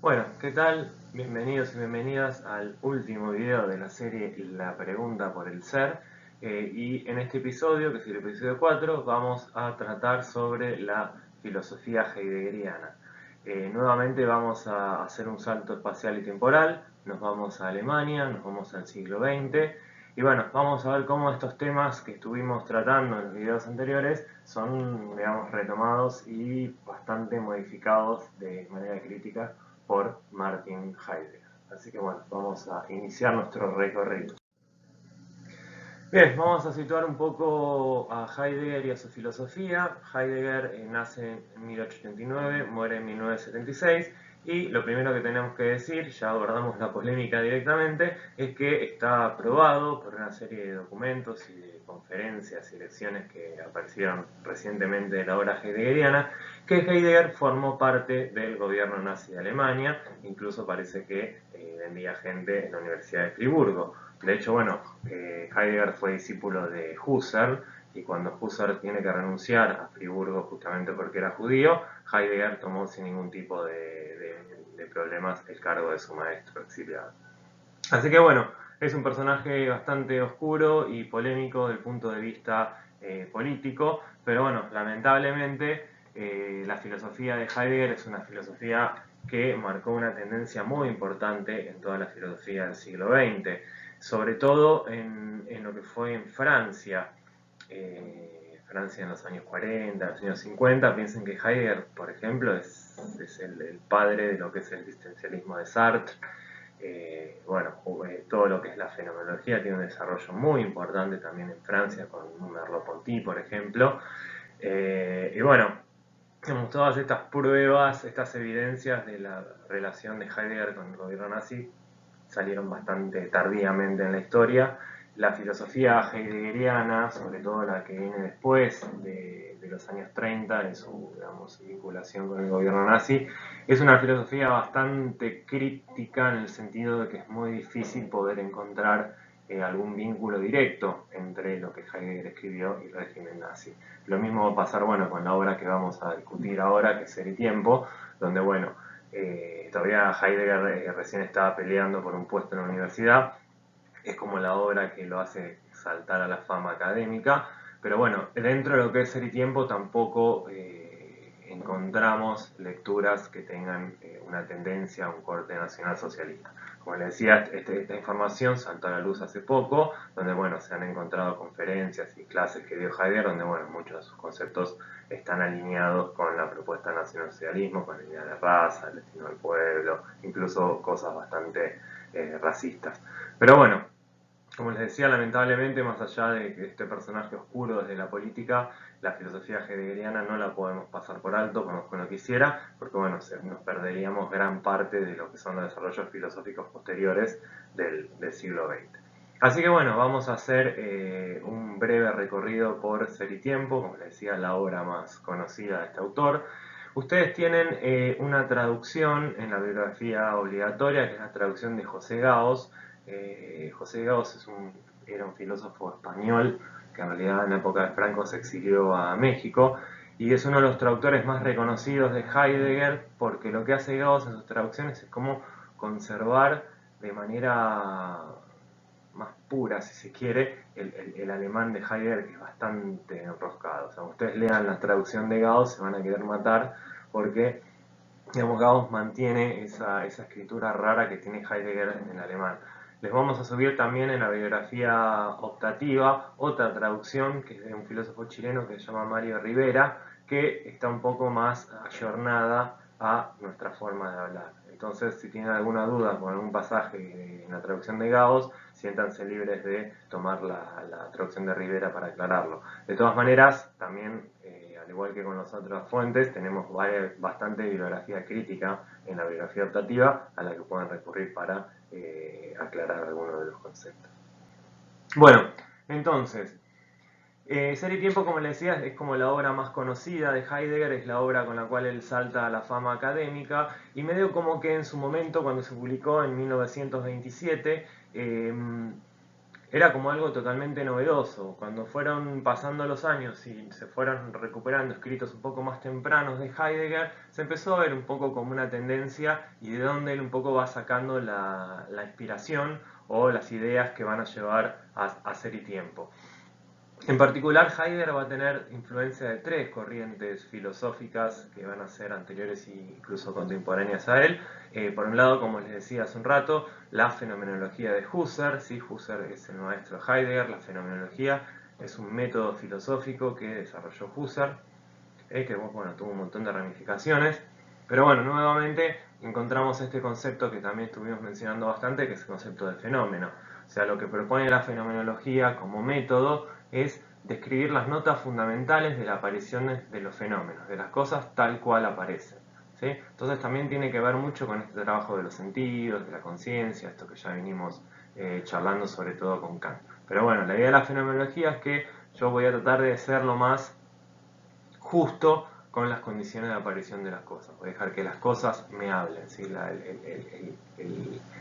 Bueno, ¿qué tal? Bienvenidos y bienvenidas al último video de la serie La Pregunta por el Ser. Y en este episodio, que es el episodio 4, vamos a tratar sobre la filosofía heideggeriana. Nuevamente vamos a hacer un salto espacial y temporal, nos vamos a Alemania, nos vamos al siglo XX. Y bueno, vamos a ver cómo estos temas que estuvimos tratando en los videos anteriores son, digamos, retomados y bastante modificados de manera crítica por Martin Heidegger. Así que bueno, vamos a iniciar nuestro recorrido. Bien, vamos a situar un poco a Heidegger y a su filosofía. Heidegger nace en 1889, muere en 1976 y lo primero que tenemos que decir, ya abordamos la polémica directamente, es que está probado por una serie de documentos y de conferencias y lecciones que aparecieron recientemente de la obra heideggeriana, que Heidegger formó parte del gobierno nazi de Alemania, incluso parece que vendía gente en la Universidad de Friburgo. De hecho, bueno, Heidegger fue discípulo de Husserl y cuando Husserl tiene que renunciar a Friburgo justamente porque era judío, Heidegger tomó sin ningún tipo de problemas el cargo de su maestro exiliado. Así que bueno, es un personaje bastante oscuro y polémico desde el punto de vista político, pero bueno, lamentablemente la filosofía de Heidegger es una filosofía que marcó una tendencia muy importante en toda la filosofía del siglo XX, sobre todo en lo que fue en Francia. Francia en los años 40, los años 50, piensen que Heidegger, por ejemplo, es el padre de lo que es el existencialismo de Sartre. Bueno, todo lo que es la fenomenología tiene un desarrollo muy importante también en Francia, con Merleau-Ponty, por ejemplo. Y bueno, tenemos todas estas pruebas, estas evidencias de la relación de Heidegger con el gobierno nazi salieron bastante tardíamente en la historia. La filosofía heideggeriana, sobre todo la que viene después de los años 30, en su digamos, vinculación con el gobierno nazi, es una filosofía bastante crítica en el sentido de que es muy difícil poder encontrar algún vínculo directo entre lo que Heidegger escribió y el régimen nazi. Lo mismo va a pasar bueno, con la obra que vamos a discutir ahora, que es Ser y Tiempo, donde bueno, todavía Heidegger recién estaba peleando por un puesto en la universidad, es como la obra que lo hace saltar a la fama académica, pero bueno, dentro de lo que es Ser y Tiempo tampoco encontramos lecturas que tengan una tendencia a un corte nacional socialista. Como les decía, esta información saltó a la luz hace poco, donde bueno, se han encontrado conferencias y clases que dio Heidegger, donde bueno, muchos de sus conceptos están alineados con la propuesta del nacionalsocialismo, con la idea de raza, el destino del pueblo, incluso cosas bastante racistas. Pero bueno, como les decía, lamentablemente, más allá de que este personaje oscuro desde la política, la filosofía heideggeriana no la podemos pasar por alto como uno quisiera, porque bueno, nos perderíamos gran parte de lo que son los desarrollos filosóficos posteriores del siglo XX. Así que bueno, vamos a hacer un breve recorrido por Ser y Tiempo, como les decía, la obra más conocida de este autor. Ustedes tienen una traducción en la bibliografía obligatoria, que es la traducción de José Gaos. José Gaos era un filósofo español que en realidad en la época de Franco se exilió a México y es uno de los traductores más reconocidos de Heidegger porque lo que hace Gauss en sus traducciones es como conservar de manera más pura, si se quiere, el alemán de Heidegger, que es bastante enroscado. O sea, ustedes lean la traducción de Gauss, se van a querer matar porque, digamos, Gauss mantiene esa escritura rara que tiene Heidegger en el alemán. Les vamos a subir también en la bibliografía optativa otra traducción que es de un filósofo chileno que se llama Mario Rivera, que está un poco más ayornada a nuestra forma de hablar. Entonces, si tienen alguna duda con algún pasaje en la traducción de Gauss, siéntanse libres de tomar la traducción de Rivera para aclararlo. De todas maneras, también, al igual que con las otras fuentes, tenemos bastante bibliografía crítica en la bibliografía optativa a la que pueden recurrir para aclarar algunos de los conceptos. Bueno, entonces, Ser y Tiempo, como les decía, es como la obra más conocida de Heidegger, es la obra con la cual él salta a la fama académica, y medio como que en su momento, cuando se publicó en 1927, era como algo totalmente novedoso. Cuando fueron pasando los años y se fueron recuperando escritos un poco más tempranos de Heidegger, se empezó a ver un poco como una tendencia y de dónde él un poco va sacando la inspiración o las ideas que van a llevar a Ser y Tiempo. En particular, Heidegger va a tener influencia de tres corrientes filosóficas que van a ser anteriores e incluso contemporáneas a él. Por un lado, como les decía hace un rato, la fenomenología de Husserl. ¿Sí? Husserl es el maestro de Heidegger. La fenomenología es un método filosófico que desarrolló Husserl, que bueno, tuvo un montón de ramificaciones. Pero bueno, nuevamente encontramos este concepto que también estuvimos mencionando bastante, que es el concepto de fenómeno. O sea, lo que propone la fenomenología como método es describir las notas fundamentales de la aparición de los fenómenos, de las cosas tal cual aparecen. ¿Sí? Entonces también tiene que ver mucho con este trabajo de los sentidos, de la conciencia, esto que ya venimos charlando sobre todo con Kant. Pero bueno, la idea de la fenomenología es que yo voy a tratar de ser lo más justo con las condiciones de aparición de las cosas. Voy a dejar que las cosas me hablen. ¿Sí?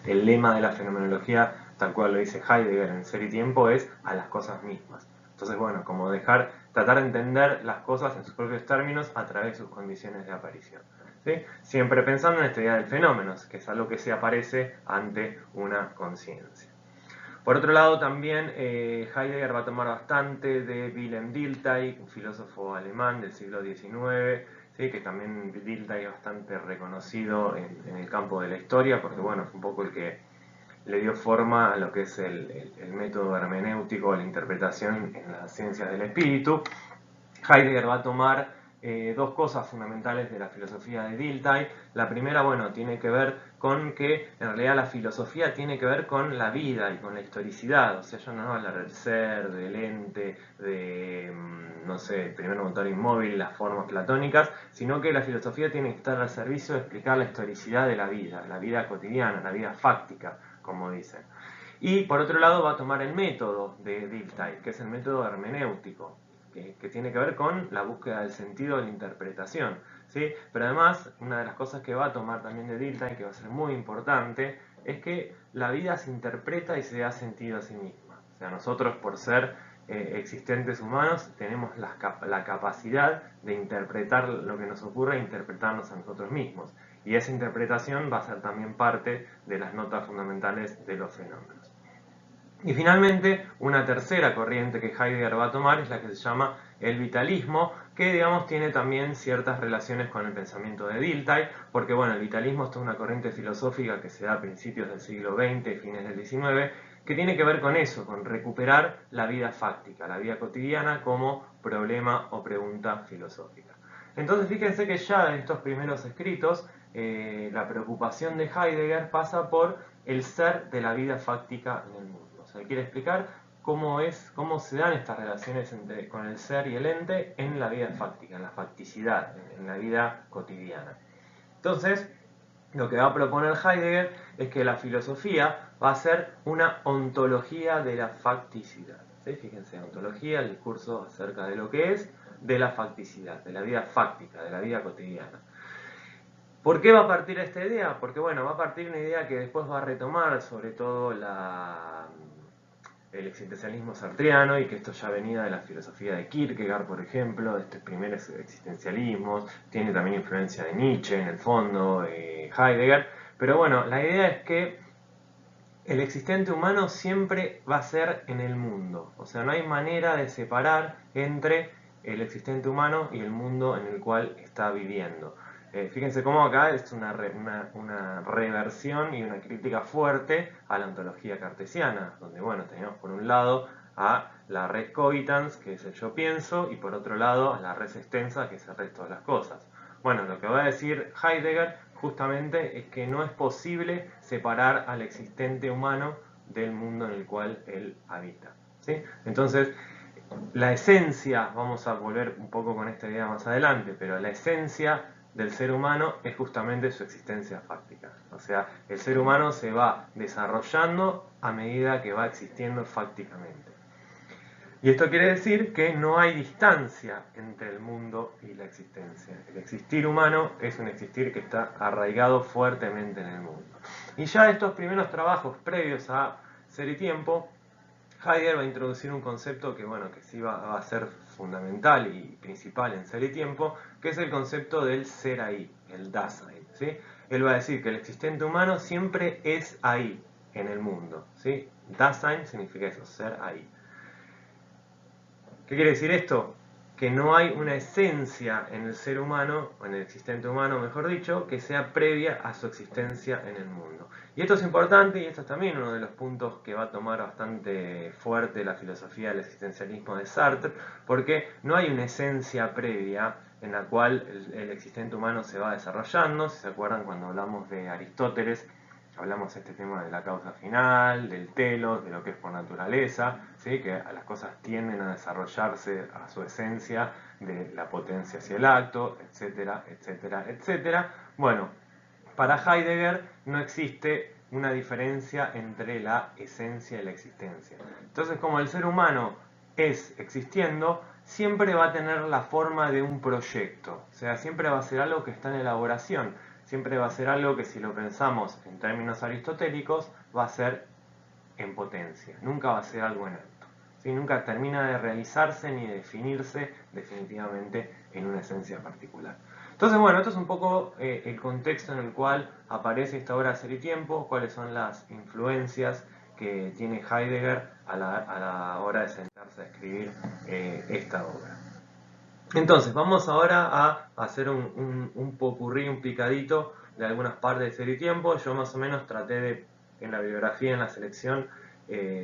El lema de la fenomenología, tal cual lo dice Heidegger en Ser y Tiempo, es a las cosas mismas. Entonces, bueno, como tratar de entender las cosas en sus propios términos a través de sus condiciones de aparición. ¿Sí? Siempre pensando en esta idea del fenómeno, que es algo que se aparece ante una conciencia. Por otro lado, también Heidegger va a tomar bastante de Wilhelm Dilthey, un filósofo alemán del siglo XIX, ¿sí? Que también Dilthey es bastante reconocido en el campo de la historia, porque bueno, fue un poco el que le dio forma a lo que es el método hermenéutico, la interpretación en las ciencias del espíritu. Heidegger va a tomar dos cosas fundamentales de la filosofía de Dilthey. La primera, bueno, tiene que ver con que en realidad la filosofía tiene que ver con la vida y con la historicidad. O sea, yo no voy a hablar del ser, del ente, de, no sé, el primer motor inmóvil, las formas platónicas, sino que la filosofía tiene que estar al servicio de explicar la historicidad de la vida cotidiana, la vida fáctica, como dicen. Y por otro lado va a tomar el método de Dilthey, que es el método hermenéutico, que tiene que ver con la búsqueda del sentido de la interpretación. ¿Sí? Pero además, una de las cosas que va a tomar también de Dilthey, que va a ser muy importante, es que la vida se interpreta y se da sentido a sí misma. O sea, nosotros por ser existentes humanos tenemos la capacidad de interpretar lo que nos ocurre e interpretarnos a nosotros mismos. Y esa interpretación va a ser también parte de las notas fundamentales de los fenómenos. Y finalmente, una tercera corriente que Heidegger va a tomar es la que se llama el vitalismo, que digamos tiene también ciertas relaciones con el pensamiento de Dilthey, porque bueno, el vitalismo es toda una corriente filosófica que se da a principios del siglo XX y fines del XIX, que tiene que ver con eso, con recuperar la vida fáctica, la vida cotidiana como problema o pregunta filosófica. Entonces fíjense que ya en estos primeros escritos la preocupación de Heidegger pasa por el ser de la vida fáctica en el mundo. O sea, quiere explicar cómo se dan estas relaciones con el ser y el ente en la vida fáctica, en la facticidad, en la vida cotidiana. Entonces, lo que va a proponer Heidegger es que la filosofía va a ser una ontología de la facticidad. ¿Sí? Fíjense, ontología, el discurso acerca de lo que es, de la facticidad, de la vida fáctica, de la vida cotidiana. ¿Por qué va a partir esta idea? Porque bueno, va a partir una idea que después va a retomar sobre todo el existencialismo sartreano, y que esto ya venía de la filosofía de Kierkegaard, por ejemplo, de estos primeros existencialismos, tiene también influencia de Nietzsche en el fondo, Heidegger, pero bueno, la idea es que el existente humano siempre va a ser en el mundo, o sea, no hay manera de separar entre el existente humano y el mundo en el cual está viviendo. Fíjense cómo acá es una reversión y una crítica fuerte a la ontología cartesiana, donde bueno, tenemos por un lado a la res cogitans, que es el yo pienso, y por otro lado a la res extensa, que es el resto de las cosas. Bueno, lo que va a decir Heidegger justamente es que no es posible separar al existente humano del mundo en el cual él habita. ¿Sí? Entonces, la esencia, vamos a volver un poco con esta idea más adelante, pero la esencia del ser humano es justamente su existencia fáctica. O sea, el ser humano se va desarrollando a medida que va existiendo fácticamente. Y esto quiere decir que no hay distancia entre el mundo y la existencia. El existir humano es un existir que está arraigado fuertemente en el mundo. Y ya estos primeros trabajos previos a Ser y Tiempo Heidegger va a introducir un concepto que, bueno, que sí va a ser fundamental y principal en Ser y Tiempo, que es el concepto del ser ahí, el Dasein, ¿sí? Él va a decir que el existente humano siempre es ahí, en el mundo, ¿sí? Dasein significa eso, ser ahí. ¿Qué quiere decir esto? Que no hay una esencia en el ser humano, o en el existente humano, mejor dicho, que sea previa a su existencia en el mundo. Y esto es importante y esto es también uno de los puntos que va a tomar bastante fuerte la filosofía del existencialismo de Sartre, porque no hay una esencia previa en la cual el existente humano se va desarrollando. Si se acuerdan cuando hablamos de Aristóteles, hablamos de este tema de la causa final, del telos, de lo que es por naturaleza, ¿sí? Que las cosas tienden a desarrollarse a su esencia, de la potencia hacia el acto, etcétera, etcétera, etcétera. Bueno, para Heidegger no existe una diferencia entre la esencia y la existencia. Entonces, como el ser humano es existiendo, siempre va a tener la forma de un proyecto, o sea, siempre va a ser algo que está en elaboración, siempre va a ser algo que si lo pensamos en términos aristotélicos va a ser en potencia, nunca va a ser algo en alto, ¿sí? Nunca termina de realizarse ni de definirse definitivamente en una esencia particular. Entonces, bueno, esto es un poco el contexto en el cual aparece esta obra Ser y Tiempo, cuáles son las influencias que tiene Heidegger a la hora de sentarse a escribir esta obra. Entonces, vamos ahora a hacer un popurrí, un picadito de algunas partes de Ser y Tiempo. Yo más o menos traté de, en la bibliografía, en la selección,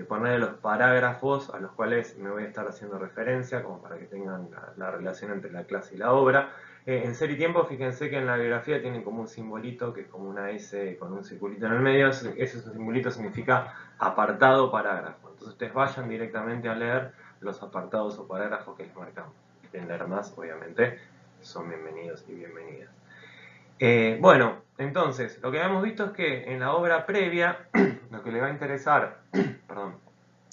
poner los parágrafos a los cuales me voy a estar haciendo referencia, como para que tengan la relación entre la clase y la obra. En Ser y Tiempo, fíjense que en la bibliografía tienen como un simbolito, que es como una S con un circulito en el medio. Ese simbolito significa apartado parágrafo. Entonces ustedes vayan directamente a leer los apartados o parágrafos que les marcamos. Leer más, obviamente, son bienvenidos y bienvenidas. Bueno, entonces, lo que hemos visto es que en la obra previa, lo que le va a interesar perdón,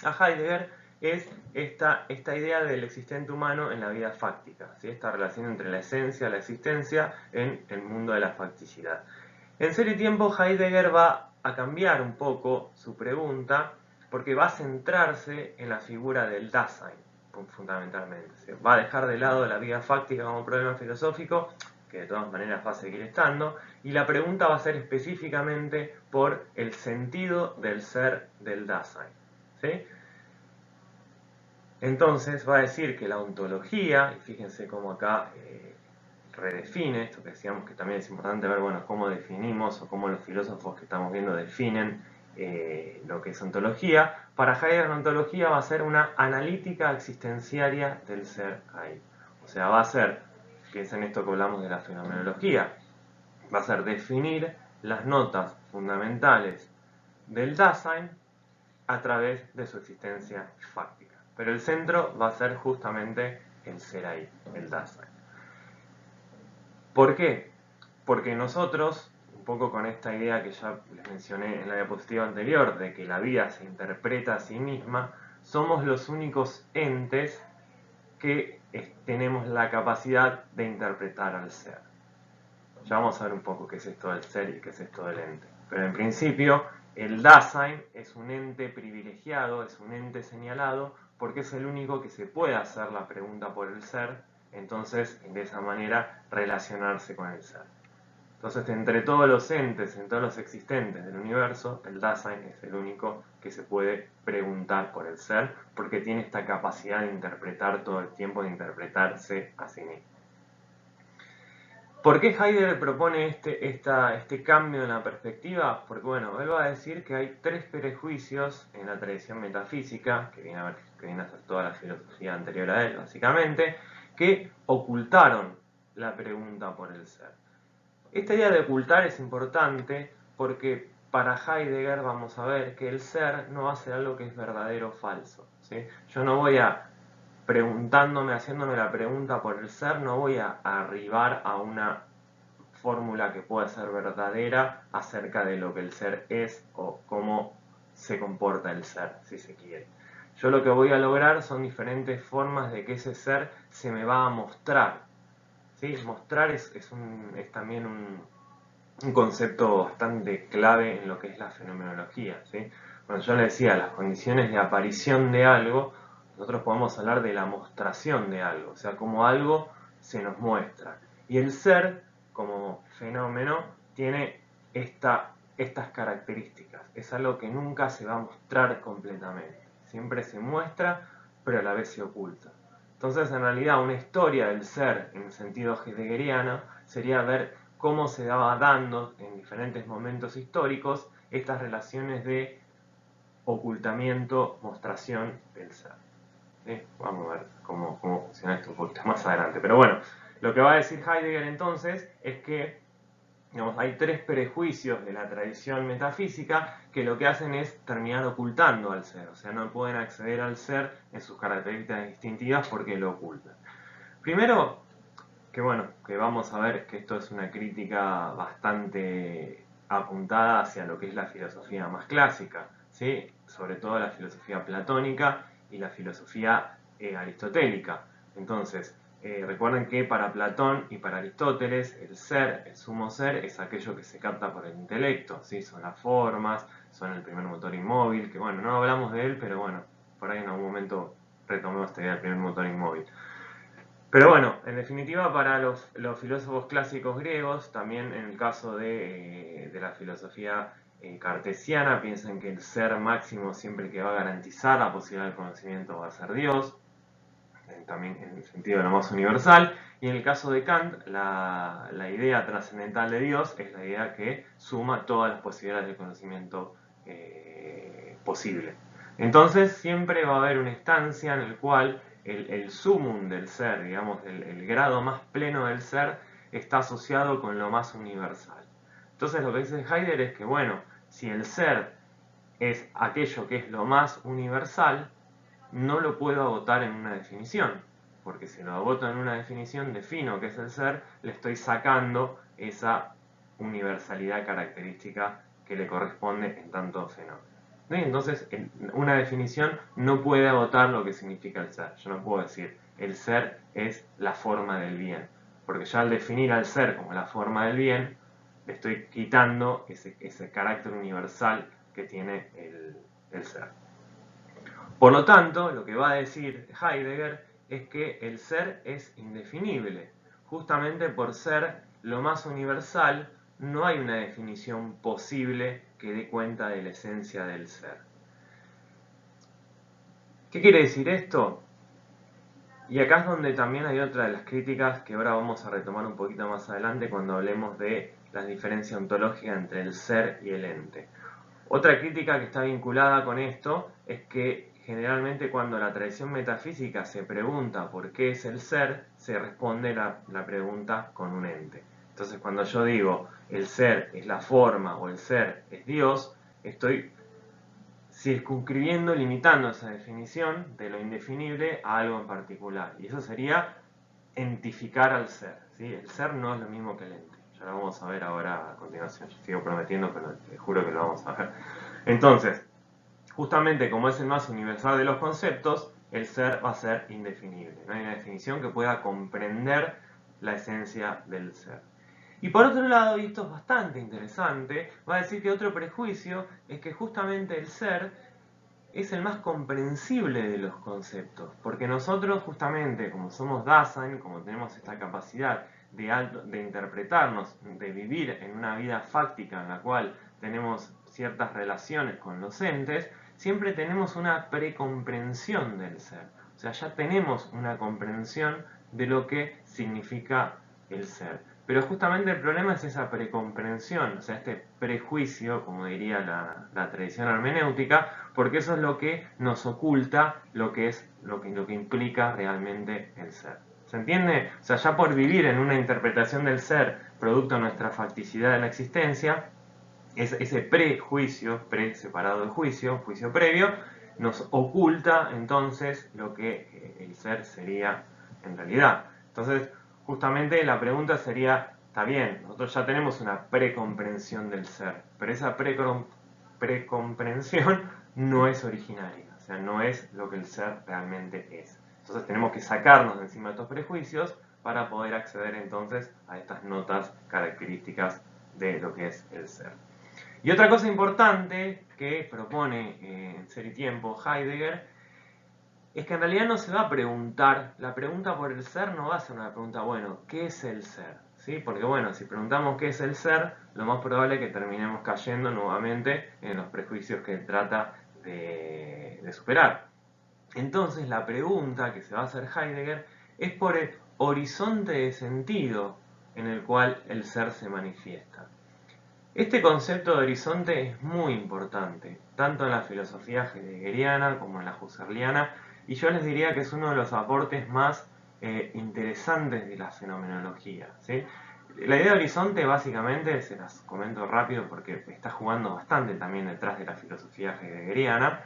a Heidegger es esta idea del existente humano en la vida fáctica, ¿sí? Esta relación entre la esencia y la existencia en el mundo de la facticidad. En Ser y Tiempo, Heidegger va a cambiar un poco su pregunta porque va a centrarse en la figura del Dasein, fundamentalmente. ¿Sí? Va a dejar de lado la vida fáctica como problema filosófico, que de todas maneras va a seguir estando, y la pregunta va a ser específicamente por el sentido del ser del Dasein. ¿Sí? Entonces va a decir que la ontología, y fíjense cómo acá redefine esto que decíamos que también es importante ver, bueno, cómo definimos o cómo los filósofos que estamos viendo definen lo que es ontología. Para Heidegger la ontología va a ser una analítica existenciaria del ser ahí. O sea, va a ser, piensen esto que hablamos de la fenomenología, va a ser definir las notas fundamentales del Dasein a través de su existencia fáctica. Pero el centro va a ser justamente el ser ahí, el Dasein. ¿Por qué? Porque nosotros, un poco con esta idea que ya les mencioné en la diapositiva anterior, de que la vida se interpreta a sí misma, somos los únicos entes que tenemos la capacidad de interpretar al ser. Ya vamos a ver un poco qué es esto del ser y qué es esto del ente. Pero en principio, el Dasein es un ente privilegiado, es un ente señalado, porque es el único que se puede hacer la pregunta por el ser, entonces de esa manera relacionarse con el ser. Entonces, entre todos los entes, en todos los existentes del universo, el Dasein es el único que se puede preguntar por el ser, porque tiene esta capacidad de interpretar todo el tiempo, de interpretarse a sí mismo. ¿Por qué Heidegger propone este cambio en la perspectiva? Porque bueno, él va a decir que hay tres prejuicios en la tradición metafísica, que viene a ser toda la filosofía anterior a él, básicamente, que ocultaron la pregunta por el ser. Esta idea de ocultar es importante porque para Heidegger vamos a ver que el ser no va a ser algo que es verdadero o falso, ¿sí? Yo no voy a haciéndome la pregunta por el ser, no voy a arribar a una fórmula que pueda ser verdadera acerca de lo que el ser es o cómo se comporta el ser, si se quiere. Yo lo que voy a lograr son diferentes formas de que ese ser se me va a mostrar. ¿Sí? Mostrar es también un concepto bastante clave en lo que es la fenomenología, ¿sí? cuando yo le decía las condiciones de aparición de algo, nosotros podemos hablar de la mostración de algo, o sea, como algo se nos muestra. Y el ser, como fenómeno, tiene estas características. Es algo que nunca se va a mostrar completamente. Siempre se muestra, pero a la vez se oculta. Entonces, en realidad, una historia del ser, en el sentido heideggeriano, sería ver cómo se daba dando en diferentes momentos históricos estas relaciones de ocultamiento, mostración del ser. ¿Sí? Vamos a ver cómo funciona esto un poquito más adelante. Pero bueno, lo que va a decir Heidegger entonces es que hay tres prejuicios de la tradición metafísica que lo que hacen es terminar ocultando al ser, o sea, no pueden acceder al ser en sus características distintivas porque lo ocultan. Primero, que vamos a ver que esto es una crítica bastante apuntada hacia lo que es la filosofía más clásica, ¿sí? Sobre todo la filosofía platónica y la filosofía aristotélica. Entonces, recuerden que para Platón y para Aristóteles el ser, el sumo ser, es aquello que se capta por el intelecto, ¿sí? Son las formas, son el primer motor inmóvil, que bueno, no hablamos de él, pero bueno, por ahí en algún momento retomemos esta idea del primer motor inmóvil. Pero bueno, en definitiva para los filósofos clásicos griegos, también en el caso de la filosofía cartesiana, piensan que el ser máximo siempre que va a garantizar la posibilidad del conocimiento va a ser Dios, también en el sentido de lo más universal, y en el caso de Kant, la idea trascendental de Dios es la idea que suma todas las posibilidades de conocimiento posible. Entonces siempre va a haber una instancia en la cual el sumum del ser, digamos, el grado más pleno del ser, está asociado con lo más universal. Entonces lo que dice Heidegger es que, bueno, si el ser es aquello que es lo más universal, no lo puedo agotar en una definición, porque si lo agoto en una definición, defino qué es el ser, le estoy sacando esa universalidad característica que le corresponde en tanto fenómeno. Entonces, una definición no puede agotar lo que significa el ser. Yo no puedo decir, el ser es la forma del bien, porque ya al definir al ser como la forma del bien, le estoy quitando ese carácter universal que tiene el ser. Por lo tanto, lo que va a decir Heidegger es que el ser es indefinible. Justamente por ser lo más universal, no hay una definición posible que dé cuenta de la esencia del ser. ¿Qué quiere decir esto? Y acá es donde también hay otra de las críticas que ahora vamos a retomar un poquito más adelante cuando hablemos de la diferencia ontológica entre el ser y el ente. Otra crítica que está vinculada con esto es que generalmente cuando la tradición metafísica se pregunta por qué es el ser, se responde la pregunta con un ente. Entonces cuando yo digo el ser es la forma o el ser es Dios, estoy circunscribiendo, limitando esa definición de lo indefinible a algo en particular. Y eso sería entificar al ser, ¿sí? El ser no es lo mismo que el ente. Ya lo vamos a ver ahora a continuación. Yo sigo prometiendo, pero te juro que lo vamos a ver. Entonces, justamente como es el más universal de los conceptos, el ser va a ser indefinible. No hay una definición que pueda comprender la esencia del ser. Y por otro lado, y esto es bastante interesante, va a decir que otro prejuicio es que justamente el ser es el más comprensible de los conceptos, porque nosotros justamente, como somos Dasein, como tenemos esta capacidad de interpretarnos, de vivir en una vida fáctica en la cual tenemos ciertas relaciones con los entes, siempre tenemos una precomprensión del ser. O sea, ya tenemos una comprensión de lo que significa el ser. Pero justamente el problema es esa precomprensión, o sea, este prejuicio, como diría la tradición hermenéutica, porque eso es lo que nos oculta lo que implica realmente el ser. ¿Se entiende? O sea, ya por vivir en una interpretación del ser, producto de nuestra facticidad de la existencia, ese prejuicio, separado de juicio previo, nos oculta entonces lo que el ser sería en realidad. Entonces, justamente la pregunta sería, está bien, nosotros ya tenemos una precomprensión del ser, pero esa precomprensión no es originaria, o sea, no es lo que el ser realmente es. Entonces tenemos que sacarnos de encima de estos prejuicios para poder acceder entonces a estas notas características de lo que es el ser. Y otra cosa importante que propone en Ser y Tiempo Heidegger es que en realidad no se va a preguntar, la pregunta por el ser no va a ser una pregunta, bueno, ¿qué es el ser? ¿Sí? Porque bueno, si preguntamos qué es el ser, lo más probable es que terminemos cayendo nuevamente en los prejuicios que trata de superar. Entonces la pregunta que se va a hacer Heidegger es por el horizonte de sentido en el cual el ser se manifiesta. Este concepto de horizonte es muy importante, tanto en la filosofía heideggeriana como en la husserliana, y yo les diría que es uno de los aportes más interesantes de la fenomenología. ¿Sí? La idea de horizonte básicamente, se las comento rápido porque está jugando bastante también detrás de la filosofía heideggeriana,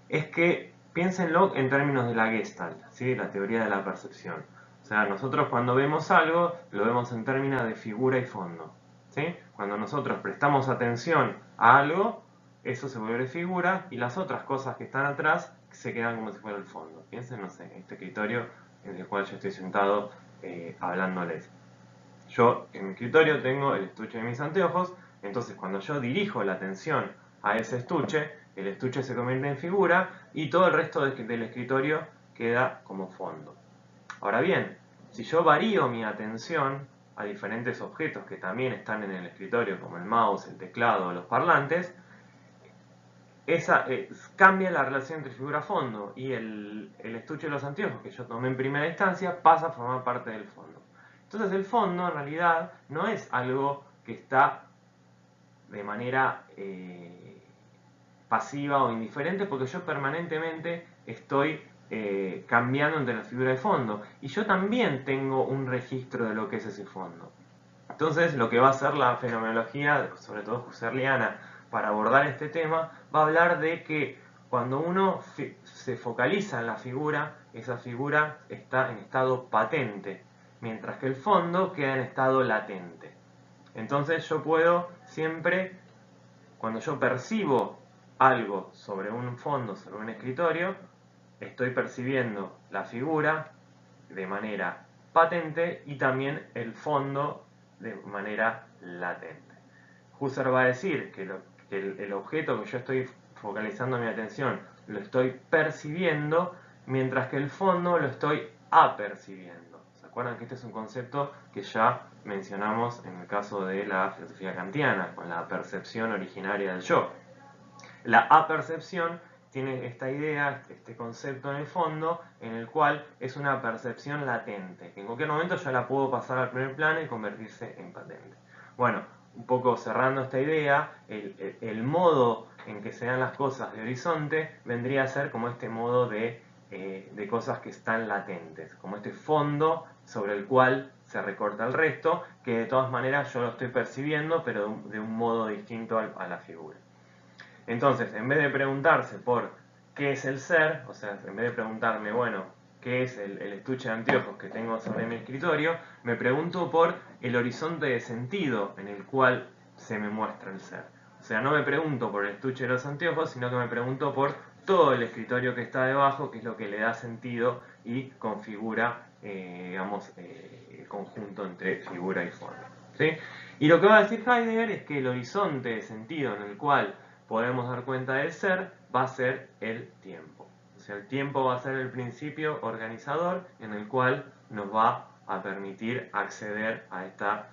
es que piénsenlo en términos de la Gestalt, ¿sí? La teoría de la percepción. O sea, nosotros cuando vemos algo, lo vemos en términos de figura y fondo. ¿Sí? Cuando nosotros prestamos atención a algo, eso se vuelve figura y las otras cosas que están atrás se quedan como si fuera el fondo. Piensen, no sé, en este escritorio en el cual yo estoy sentado hablándoles. Yo en mi escritorio tengo el estuche de mis anteojos, entonces cuando yo dirijo la atención a ese estuche, el estuche se convierte en figura y todo el resto del escritorio queda como fondo. Ahora bien, si yo varío mi atención a diferentes objetos que también están en el escritorio, como el mouse, el teclado o los parlantes, cambia la relación entre figura-fondo y el estuche de los anteojos que yo tomé en primera instancia pasa a formar parte del fondo. Entonces el fondo en realidad no es algo que está de manera pasiva o indiferente porque yo permanentemente estoy cambiando entre la figura de fondo y yo también tengo un registro de lo que es ese fondo. Entonces lo que va a hacer la fenomenología, sobre todo husserliana, para abordar este tema, va a hablar de que cuando uno se focaliza en la figura, esa figura está en estado patente, mientras que el fondo queda en estado latente. Entonces yo puedo siempre, cuando yo percibo algo sobre un fondo, sobre un escritorio, estoy percibiendo la figura de manera patente y también el fondo de manera latente. Husserl va a decir que, el objeto que yo estoy focalizando mi atención lo estoy percibiendo, mientras que el fondo lo estoy apercibiendo. ¿Se acuerdan que este es un concepto que ya mencionamos en el caso de la filosofía kantiana, con la percepción originaria del yo? La apercepción tiene esta idea, este concepto en el fondo, en el cual es una percepción latente, que en cualquier momento yo la puedo pasar al primer plano y convertirse en patente. Bueno, un poco cerrando esta idea, el modo en que se dan las cosas de horizonte vendría a ser como este modo de cosas que están latentes, como este fondo sobre el cual se recorta el resto, que de todas maneras yo lo estoy percibiendo, pero de un modo distinto a la figura. Entonces, en vez de preguntarse por qué es el ser, o sea, en vez de preguntarme, bueno, qué es el estuche de anteojos que tengo sobre mi escritorio, me pregunto por el horizonte de sentido en el cual se me muestra el ser. O sea, no me pregunto por el estuche de los anteojos, sino que me pregunto por todo el escritorio que está debajo, que es lo que le da sentido y configura, digamos, el conjunto entre figura y fondo. ¿Sí? Y lo que va a decir Heidegger es que el horizonte de sentido en el cual podemos dar cuenta del ser va a ser el tiempo. O sea, el tiempo va a ser el principio organizador en el cual nos va a permitir acceder a esta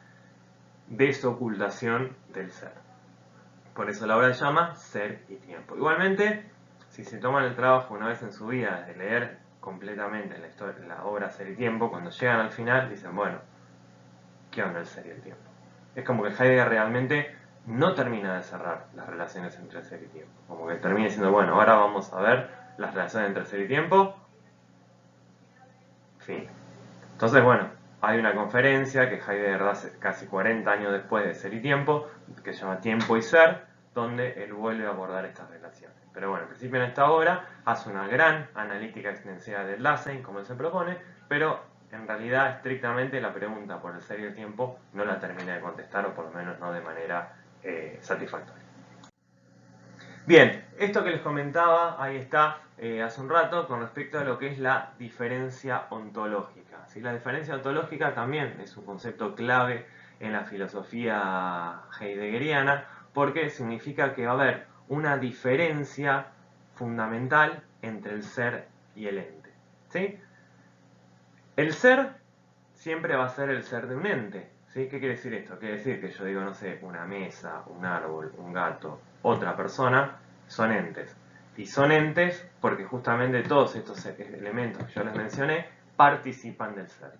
desocultación del ser. Por eso la obra se llama Ser y Tiempo. Igualmente, si se toman el trabajo una vez en su vida de leer completamente la obra Ser y Tiempo, cuando llegan al final dicen, bueno, ¿qué onda el ser y el tiempo? Es como que Heidegger realmente no termina de cerrar las relaciones entre ser y tiempo. Como que termina diciendo, bueno, ahora vamos a ver las relaciones entre ser y tiempo. Fin. Entonces, bueno, hay una conferencia que Heidegger da casi 40 años después de Ser y Tiempo, que se llama Tiempo y Ser, donde él vuelve a abordar estas relaciones. Pero bueno, en principio en esta obra hace una gran analítica extensiva del Dasein, como él se propone, pero en realidad estrictamente la pregunta por el ser y el tiempo no la termina de contestar, o por lo menos no de manera satisfactoria. Bien, esto que les comentaba, ahí está, hace un rato, con respecto a lo que es la diferencia ontológica. ¿Sí? La diferencia ontológica también es un concepto clave en la filosofía heideggeriana, porque significa que va a haber una diferencia fundamental entre el ser y el ente. ¿Sí? El ser siempre va a ser el ser de un ente. ¿Sí? ¿Qué quiere decir esto? Quiere decir que yo digo, no sé, una mesa, un árbol, un gato, otra persona, son entes. Y son entes porque justamente todos estos elementos que yo les mencioné participan del ser.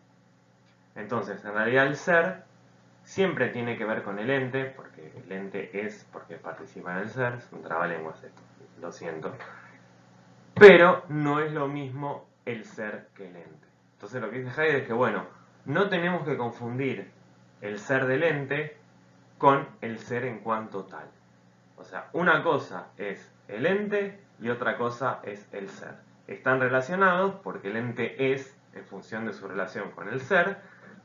Entonces, en realidad el ser siempre tiene que ver con el ente, porque el ente es porque participa en el ser, es un trabalenguas esto, lo siento. Pero no es lo mismo el ser que el ente. Entonces lo que dice Heidegger es que, bueno, no tenemos que confundir el ser del ente con el ser en cuanto tal. O sea, una cosa es el ente y otra cosa es el ser. Están relacionados porque el ente es en función de su relación con el ser,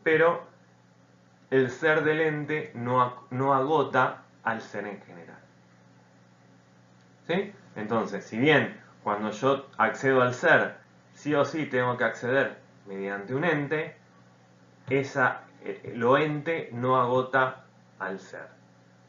pero el ser del ente no agota al ser en general. ¿Sí? Entonces, si bien cuando yo accedo al ser, sí o sí tengo que acceder mediante un ente, lo ente no agota al ser.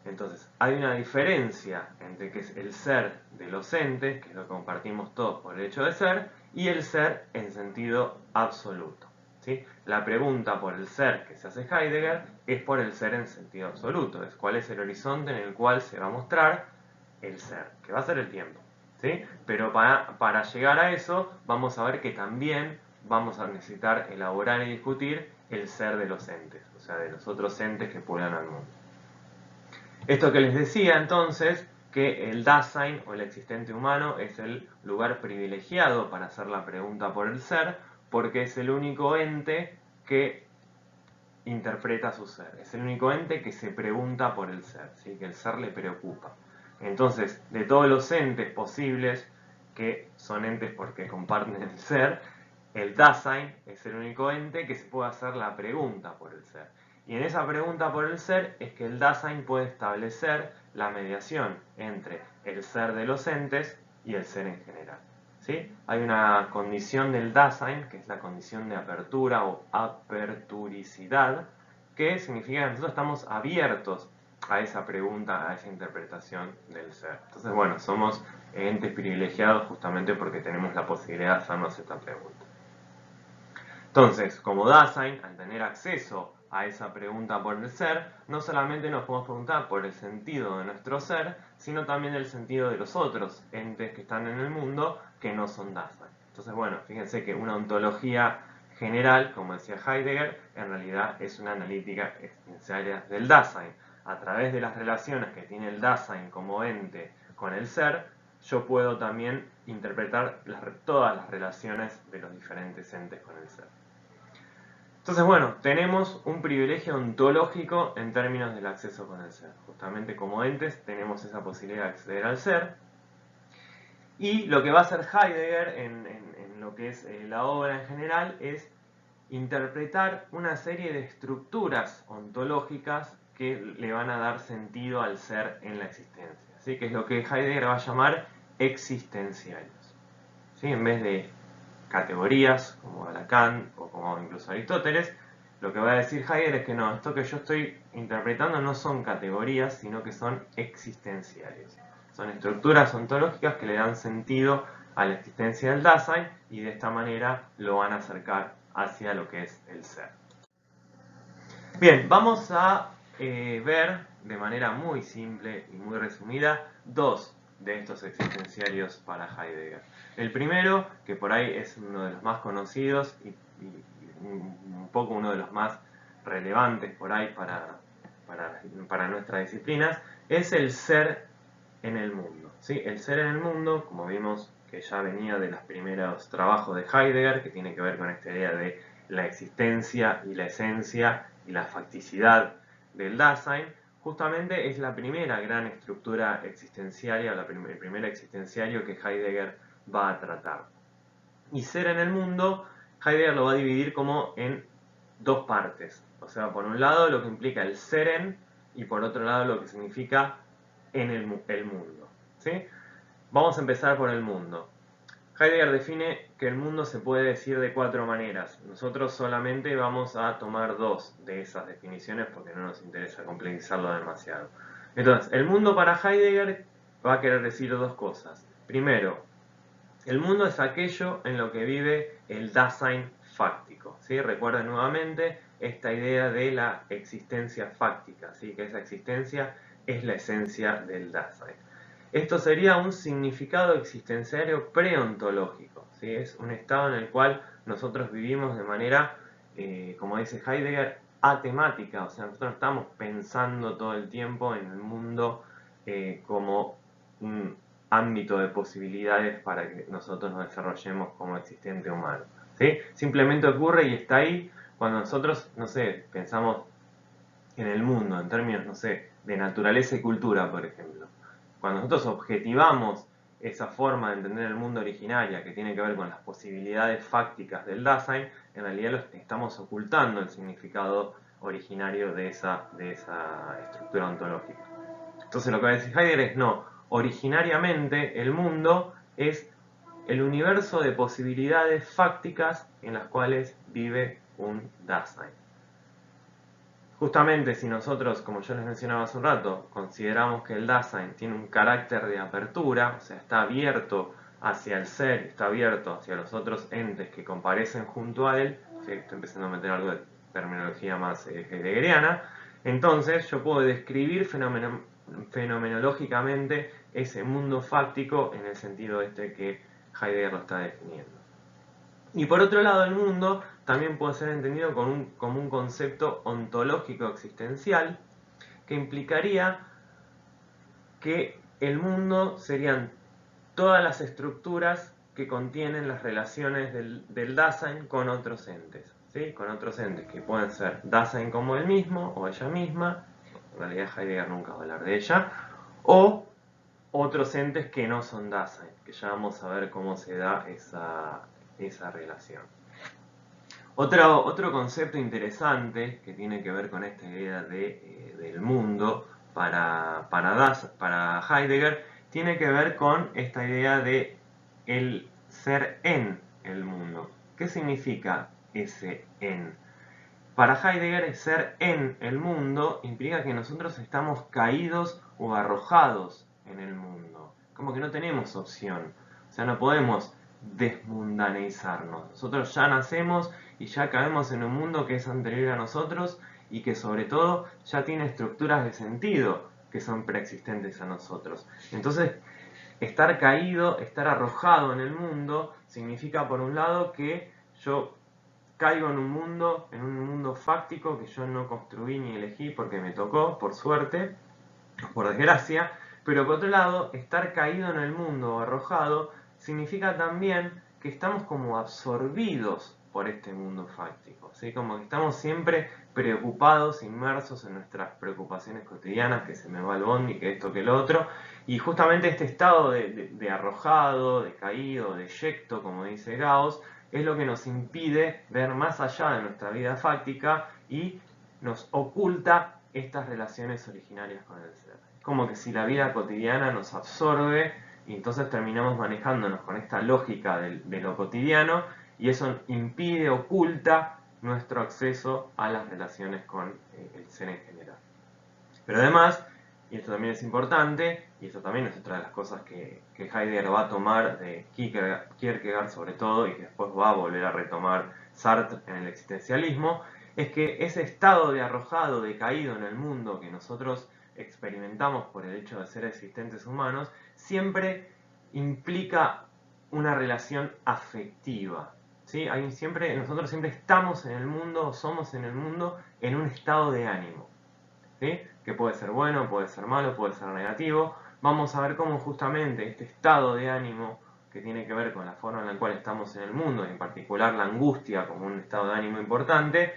Entonces, hay una diferencia entre que es el ser de los entes, que lo compartimos todos por el hecho de ser, y el ser en sentido absoluto. ¿Sí? La pregunta por el ser que se hace Heidegger es por el ser en sentido absoluto, es cuál es el horizonte en el cual se va a mostrar el ser, que va a ser el tiempo. ¿Sí? Pero para llegar a eso vamos a ver que también vamos a necesitar elaborar y discutir el ser de los entes, o sea, de los otros entes que pueblan al mundo. Esto que les decía entonces, que el Dasein o el existente humano es el lugar privilegiado para hacer la pregunta por el ser, porque es el único ente que interpreta su ser, es el único ente que se pregunta por el ser, ¿sí? Que el ser le preocupa. Entonces, de todos los entes posibles, que son entes porque comparten el ser, el Dasein es el único ente que se puede hacer la pregunta por el ser. Y en esa pregunta por el ser es que el Dasein puede establecer la mediación entre el ser de los entes y el ser en general. ¿Sí? Hay una condición del Dasein, que es la condición de apertura o aperturicidad, que significa que nosotros estamos abiertos a esa pregunta, a esa interpretación del ser. Entonces, bueno, somos entes privilegiados justamente porque tenemos la posibilidad de hacernos esta pregunta. Entonces, como Dasein, al tener acceso a esa pregunta por el ser, no solamente nos podemos preguntar por el sentido de nuestro ser, sino también el sentido de los otros entes que están en el mundo que no son Dasein. Entonces, bueno, fíjense que una ontología general, como decía Heidegger, en realidad es una analítica existencialia del Dasein. A través de las relaciones que tiene el Dasein como ente con el ser, yo puedo también interpretar todas las relaciones de los diferentes entes con el ser. Entonces, bueno, tenemos un privilegio ontológico en términos del acceso con el ser. Justamente como entes tenemos esa posibilidad de acceder al ser. Y lo que va a hacer Heidegger en lo que es la obra en general es interpretar una serie de estructuras ontológicas que le van a dar sentido al ser en la existencia. ¿Sí? Que es lo que Heidegger va a llamar existenciarios. ¿Sí? En vez de categorías como Lacan o como incluso Aristóteles, lo que va a decir Heidegger es que no, esto que yo estoy interpretando no son categorías, sino que son existenciales. Son estructuras ontológicas que le dan sentido a la existencia del Dasein y de esta manera lo van a acercar hacia lo que es el ser. Bien, vamos a ver de manera muy simple y muy resumida dos de estos existenciarios para Heidegger. El primero, que por ahí es uno de los más conocidos y un poco uno de los más relevantes por ahí para nuestras disciplinas, es el ser en el mundo. ¿Sí? El ser en el mundo, como vimos que ya venía de los primeros trabajos de Heidegger, que tiene que ver con esta idea de la existencia y la esencia y la facticidad del Dasein, justamente es la primera gran estructura existenciaria, el primer existenciario que Heidegger va a tratar. Y ser en el mundo, Heidegger lo va a dividir como en dos partes. O sea, por un lado lo que implica el ser en, y por otro lado lo que significa en el mundo. ¿Sí? Vamos a empezar por el mundo. Heidegger define que el mundo se puede decir de cuatro maneras. Nosotros solamente vamos a tomar dos de esas definiciones porque no nos interesa complejizarlo demasiado. Entonces, el mundo para Heidegger va a querer decir dos cosas. Primero, el mundo es aquello en lo que vive el Dasein fáctico. ¿Sí? Recuerden nuevamente esta idea de la existencia fáctica, ¿sí? Que esa existencia es la esencia del Dasein. Esto sería un significado existenciario preontológico, ¿sí? Es un estado en el cual nosotros vivimos de manera, como dice Heidegger, atemática, o sea, nosotros estamos pensando todo el tiempo en el mundo como un ámbito de posibilidades para que nosotros nos desarrollemos como existente humano, ¿sí? Simplemente ocurre y está ahí cuando nosotros, no sé, pensamos en el mundo, en términos, no sé, de naturaleza y cultura, por ejemplo. Cuando nosotros objetivamos esa forma de entender el mundo originaria que tiene que ver con las posibilidades fácticas del Dasein, en realidad estamos ocultando el significado originario de esa estructura ontológica. Entonces lo que va a decir Heidegger es no, originariamente el mundo es el universo de posibilidades fácticas en las cuales vive un Dasein. Justamente si nosotros, como yo les mencionaba hace un rato, consideramos que el Dasein tiene un carácter de apertura, o sea, está abierto hacia el ser, está abierto hacia los otros entes que comparecen junto a él, ¿sí? Estoy empezando a meter algo de terminología más heideggeriana, entonces yo puedo describir fenomenológicamente ese mundo fáctico en el sentido este que Heidegger lo está definiendo. Y por otro lado, el mundo también puede ser entendido como un concepto ontológico existencial que implicaría que el mundo serían todas las estructuras que contienen las relaciones del Dasein con otros entes, ¿sí? Con otros entes que pueden ser Dasein como él mismo o ella misma, en realidad Heidegger nunca va a hablar de ella, o otros entes que no son Dasein, que ya vamos a ver cómo se da esa relación. Otro concepto interesante que tiene que ver con esta idea del mundo para Heidegger tiene que ver con esta idea de el ser en el mundo. ¿Qué significa ese en? Para Heidegger, ser en el mundo implica que nosotros estamos caídos o arrojados en el mundo. Como que no tenemos opción. O sea, no podemos desmundanizarnos. Nosotros ya nacemos y ya caemos en un mundo que es anterior a nosotros y que sobre todo ya tiene estructuras de sentido que son preexistentes a nosotros. Entonces, estar caído, estar arrojado en el mundo, significa por un lado que yo caigo en un mundo fáctico que yo no construí ni elegí porque me tocó, por suerte, por desgracia, pero por otro lado, estar caído en el mundo o arrojado significa también que estamos como absorbidos por este mundo fáctico, ¿sí? Como que estamos siempre preocupados, inmersos en nuestras preocupaciones cotidianas, que se me va el bondi, que esto, que el otro, y justamente este estado de arrojado, de caído, de eyecto, como dice Gauss, es lo que nos impide ver más allá de nuestra vida fáctica y nos oculta estas relaciones originarias con el ser. Es como que si la vida cotidiana nos absorbe y entonces terminamos manejándonos con esta lógica de lo cotidiano y eso impide, oculta nuestro acceso a las relaciones con el ser en general. Pero además, y esto también es importante, y esto también es otra de las cosas que Heidegger va a tomar de Kierkegaard sobre todo, y que después va a volver a retomar Sartre en el existencialismo, es que ese estado de arrojado, de caído en el mundo que nosotros experimentamos por el hecho de ser existentes humanos, siempre implica una relación afectiva. ¿Sí? Nosotros siempre estamos en el mundo, somos en el mundo, en un estado de ánimo. ¿Sí? Que puede ser bueno, puede ser malo, puede ser negativo. Vamos a ver cómo justamente este estado de ánimo que tiene que ver con la forma en la cual estamos en el mundo, y en particular la angustia como un estado de ánimo importante,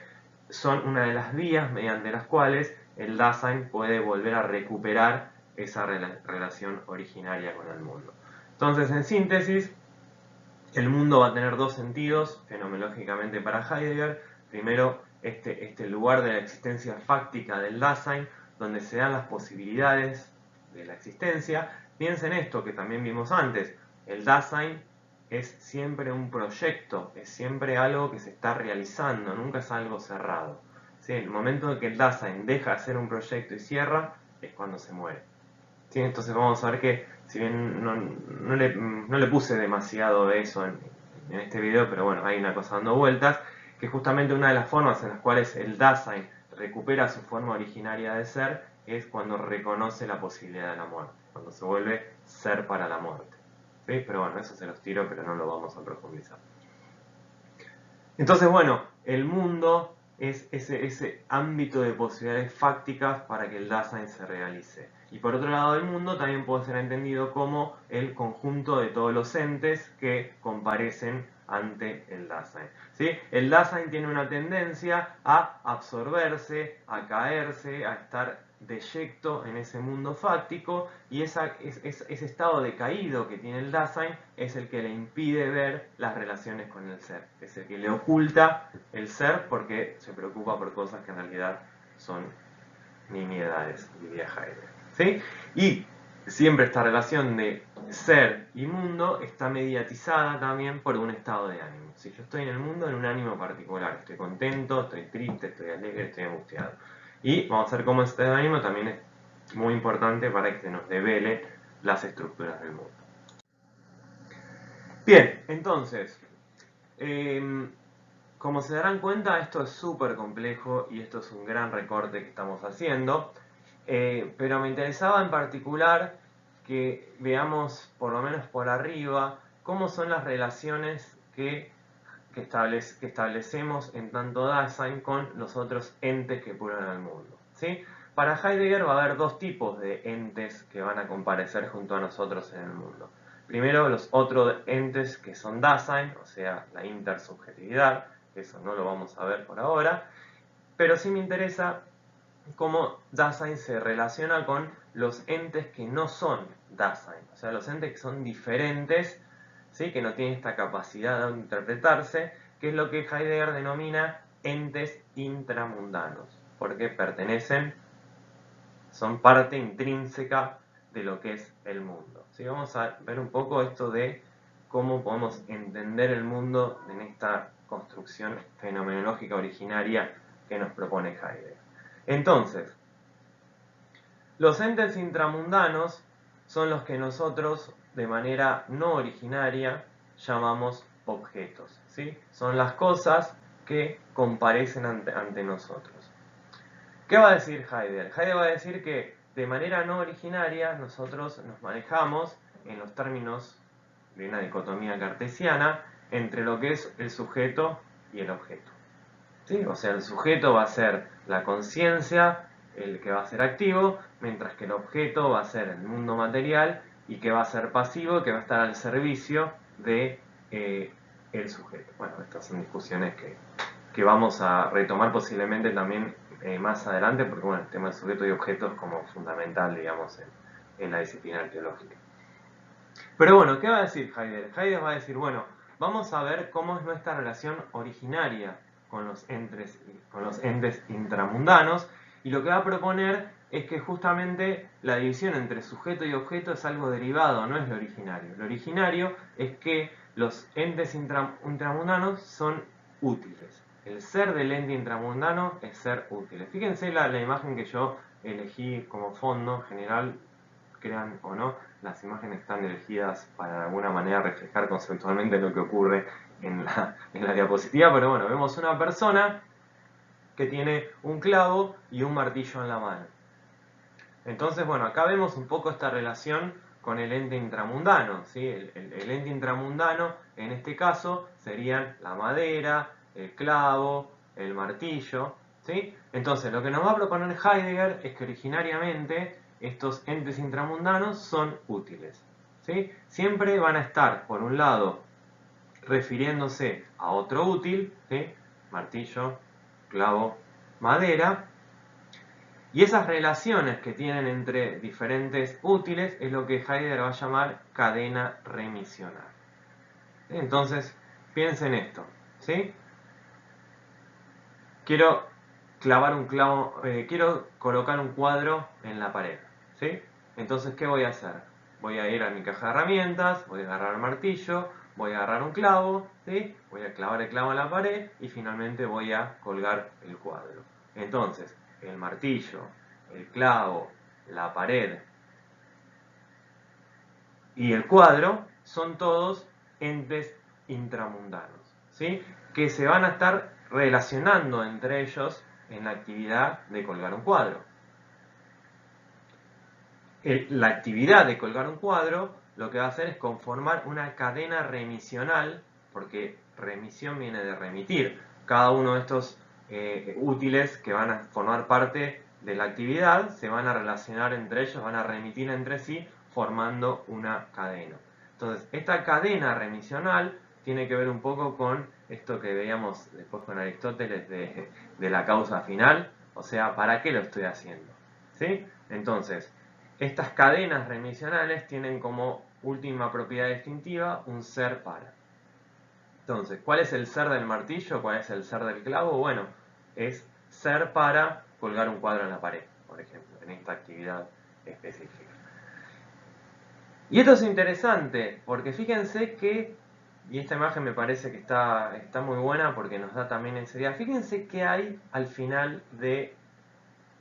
son una de las vías mediante las cuales el Dasein puede volver a recuperar esa relación originaria con el mundo. Entonces, en síntesis, el mundo va a tener dos sentidos fenomenológicamente para Heidegger. Primero, este lugar de la existencia fáctica del Dasein, donde se dan las posibilidades de la existencia. Piensen esto que también vimos antes. El Dasein es siempre un proyecto, es siempre algo que se está realizando, nunca es algo cerrado. ¿Sí? En el momento en que el Dasein deja de ser un proyecto y cierra, es cuando se muere. ¿Sí? Entonces vamos a ver que, si bien no le puse demasiado de eso en este video, pero bueno, hay una cosa dando vueltas, que justamente una de las formas en las cuales el Dasein recupera su forma originaria de ser es cuando reconoce la posibilidad de la muerte, cuando se vuelve ser para la muerte. ¿Sí? Pero bueno, eso se los tiro, pero no lo vamos a profundizar. Entonces, bueno, el mundo es ese ámbito de posibilidades fácticas para que el Dasein se realice. Y por otro lado, el mundo también puede ser entendido como el conjunto de todos los entes que comparecen ante el Dasein. ¿Sí? El Dasein tiene una tendencia a absorberse, a caerse, a estar deyecto en ese mundo fáctico, y ese estado decaído que tiene el Dasein es el que le impide ver las relaciones con el ser, es el que le oculta el ser porque se preocupa por cosas que en realidad son nimiedades, diría Heidegger. ¿Sí? Y siempre esta relación de ser y mundo está mediatizada también por un estado de ánimo. Si yo estoy en el mundo, en un ánimo particular, estoy contento, estoy triste, estoy alegre, estoy angustiado. Y vamos a ver cómo este estado de ánimo también es muy importante para que se nos devele las estructuras del mundo. Bien, entonces, como se darán cuenta, esto es súper complejo y esto es un gran recorte que estamos haciendo, pero me interesaba en particular que veamos, por lo menos por arriba, cómo son las relaciones que establecemos en tanto Dasein con los otros entes que pueblan al mundo. ¿Sí? Para Heidegger va a haber dos tipos de entes que van a comparecer junto a nosotros en el mundo. Primero, los otros entes que son Dasein, o sea, la intersubjetividad, eso no lo vamos a ver por ahora, pero sí me interesa cómo Dasein se relaciona con los entes que no son Dasein, o sea, los entes que son diferentes, ¿sí? Que no tienen esta capacidad de interpretarse, que es lo que Heidegger denomina entes intramundanos, porque son parte intrínseca de lo que es el mundo. ¿Sí? Vamos a ver un poco esto de cómo podemos entender el mundo en esta construcción fenomenológica originaria que nos propone Heidegger. Entonces, los entes intramundanos son los que nosotros, de manera no originaria, llamamos objetos. ¿Sí? Son las cosas que comparecen ante nosotros. ¿Qué va a decir Heidegger? Heidegger va a decir que de manera no originaria nosotros nos manejamos en los términos de una dicotomía cartesiana entre lo que es el sujeto y el objeto. ¿Sí? O sea, el sujeto va a ser la conciencia, el que va a ser activo, mientras que el objeto va a ser el mundo material y que va a ser pasivo, que va a estar al servicio de el sujeto. Bueno, estas son discusiones que vamos a retomar posiblemente también más adelante, porque bueno, el tema del sujeto y objeto es como fundamental, digamos, en la disciplina arqueológica. Pero bueno, ¿qué va a decir Heidegger? Heidegger va a decir, bueno, vamos a ver cómo es nuestra relación originaria con los entes intramundanos, y lo que va a proponer es que justamente la división entre sujeto y objeto es algo derivado, no es lo originario. Lo originario es que los entes intramundanos son útiles. El ser del ente intramundano es ser útil. Fíjense la imagen que yo elegí como fondo general, crean o no, las imágenes están elegidas para de alguna manera reflejar conceptualmente lo que ocurre en la diapositiva, pero bueno, vemos una persona que tiene un clavo y un martillo en la mano. Entonces, bueno, acá vemos un poco esta relación con el ente intramundano, ¿sí? El ente intramundano, en este caso, serían la madera, el clavo, el martillo, ¿sí? Entonces, lo que nos va a proponer Heidegger es que originariamente estos entes intramundanos son útiles, ¿sí? Siempre van a estar, por un lado, refiriéndose a otro útil, ¿sí? Martillo, clavo, madera, y esas relaciones que tienen entre diferentes útiles es lo que Heidegger va a llamar cadena remisional. Entonces, piensen esto, ¿sí? Quiero clavar un clavo, quiero colocar un cuadro en la pared, ¿sí? Entonces, ¿qué voy a hacer? Voy a ir a mi caja de herramientas, voy a agarrar el martillo, voy a agarrar un clavo, ¿sí? Voy a clavar el clavo en la pared y finalmente voy a colgar el cuadro. Entonces, el martillo, el clavo, la pared y el cuadro son todos entes intramundanos, ¿sí? Que se van a estar relacionando entre ellos en la actividad de colgar un cuadro. La actividad de colgar un cuadro lo que va a hacer es conformar una cadena remisional, porque remisión viene de remitir. Cada uno de estos útiles que van a formar parte de la actividad se van a relacionar entre ellos, van a remitir entre sí, formando una cadena. Entonces, esta cadena remisional tiene que ver un poco con esto que veíamos después con Aristóteles de la causa final, o sea, ¿para qué lo estoy haciendo? ¿Sí? Entonces, estas cadenas remisionales tienen como última propiedad distintiva un ser para. Entonces, ¿cuál es el ser del martillo? ¿Cuál es el ser del clavo? Bueno, es ser para colgar un cuadro en la pared, por ejemplo, en esta actividad específica. Y esto es interesante, porque fíjense que, y esta imagen me parece que está muy buena porque nos da también esa idea, fíjense que hay al final de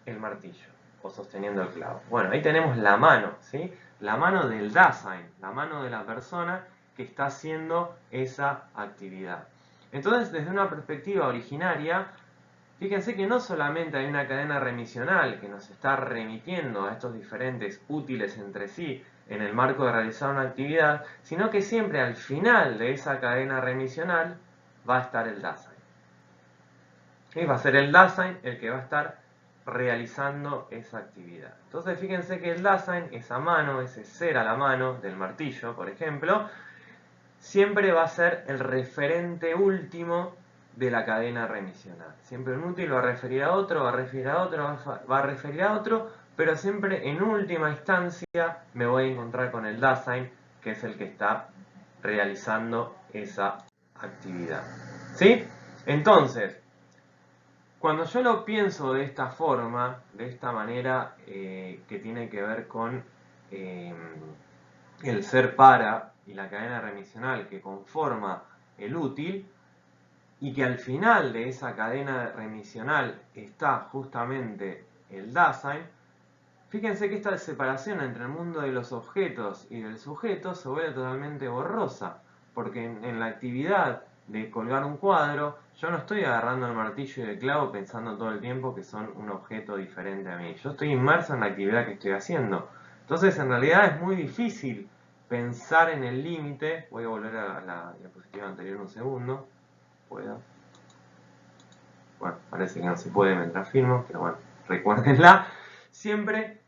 el martillo o sosteniendo el clavo. Bueno, ahí tenemos la mano, ¿sí? La mano del Dasein, la mano de la persona que está haciendo esa actividad. Entonces, desde una perspectiva originaria, fíjense que no solamente hay una cadena remisional que nos está remitiendo a estos diferentes útiles entre sí en el marco de realizar una actividad, sino que siempre al final de esa cadena remisional va a estar el Dasein. Y va a ser el Dasein el que va a estar realizando esa actividad. Entonces fíjense que el Dasein, esa mano, ese ser a la mano del martillo, por ejemplo, siempre va a ser el referente último de la cadena remisional. Siempre un útil va a referir a otro, va a referir a otro, va a referir a otro, pero siempre en última instancia me voy a encontrar con el Dasein, que es el que está realizando esa actividad. ¿Sí? Entonces, cuando yo lo pienso de esta forma, de esta manera que tiene que ver con el ser para y la cadena remisional que conforma el útil, y que al final de esa cadena remisional está justamente el Dasein, fíjense que esta separación entre el mundo de los objetos y del sujeto se vuelve totalmente borrosa, porque en la actividad de colgar un cuadro, yo no estoy agarrando el martillo y el clavo pensando todo el tiempo que son un objeto diferente a mí. Yo estoy inmerso en la actividad que estoy haciendo. Entonces, en realidad es muy difícil pensar en el límite. Voy a volver a la diapositiva anterior un segundo. ¿Puedo? Bueno, parece que no se puede mientras filmo, pero bueno, recuérdenla. Siempre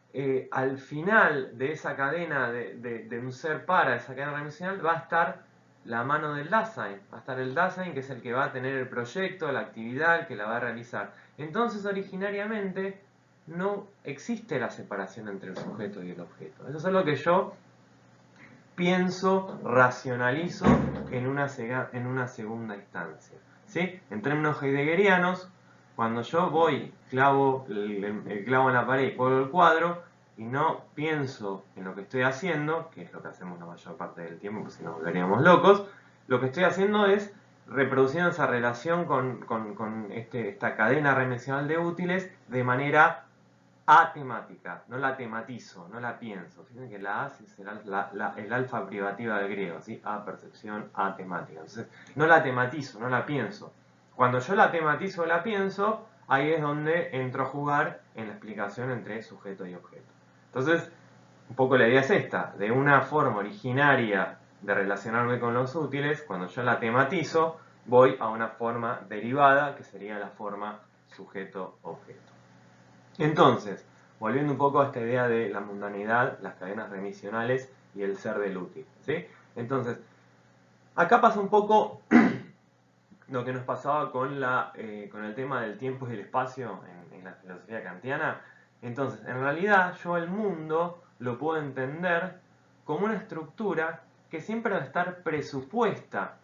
al final de esa cadena de un ser para, esa cadena remisional, va a estar la mano del Dasein. Va a estar el Dasein, que es el que va a tener el proyecto, la actividad, el que la va a realizar. Entonces, originariamente, no existe la separación entre el sujeto y el objeto. Eso es lo que yo pienso, racionalizo en una segunda instancia. ¿Sí? En términos heideggerianos, cuando yo voy, clavo el clavo en la pared y cuelgo el cuadro, y no pienso en lo que estoy haciendo, que es lo que hacemos la mayor parte del tiempo, porque si no volveríamos locos, lo que estoy haciendo es reproduciendo esa relación con esta cadena remisional de útiles de manera atemática, no la tematizo, no la pienso. Fíjense que la A es el alfa privativa del griego, ¿sí? A percepción, A temática. Entonces, no la tematizo, no la pienso. Cuando yo la tematizo o la pienso, ahí es donde entro a jugar en la explicación entre sujeto y objeto. Entonces, un poco la idea es esta, de una forma originaria de relacionarme con los útiles, cuando yo la tematizo, voy a una forma derivada, que sería la forma sujeto-objeto. Entonces, volviendo un poco a esta idea de la mundanidad, las cadenas remisionales y el ser del útil, ¿sí? Entonces, acá pasa un poco lo que nos pasaba con el tema del tiempo y el espacio en la filosofía kantiana. Entonces, en realidad, yo el mundo lo puedo entender como una estructura que siempre va a estar presupuesta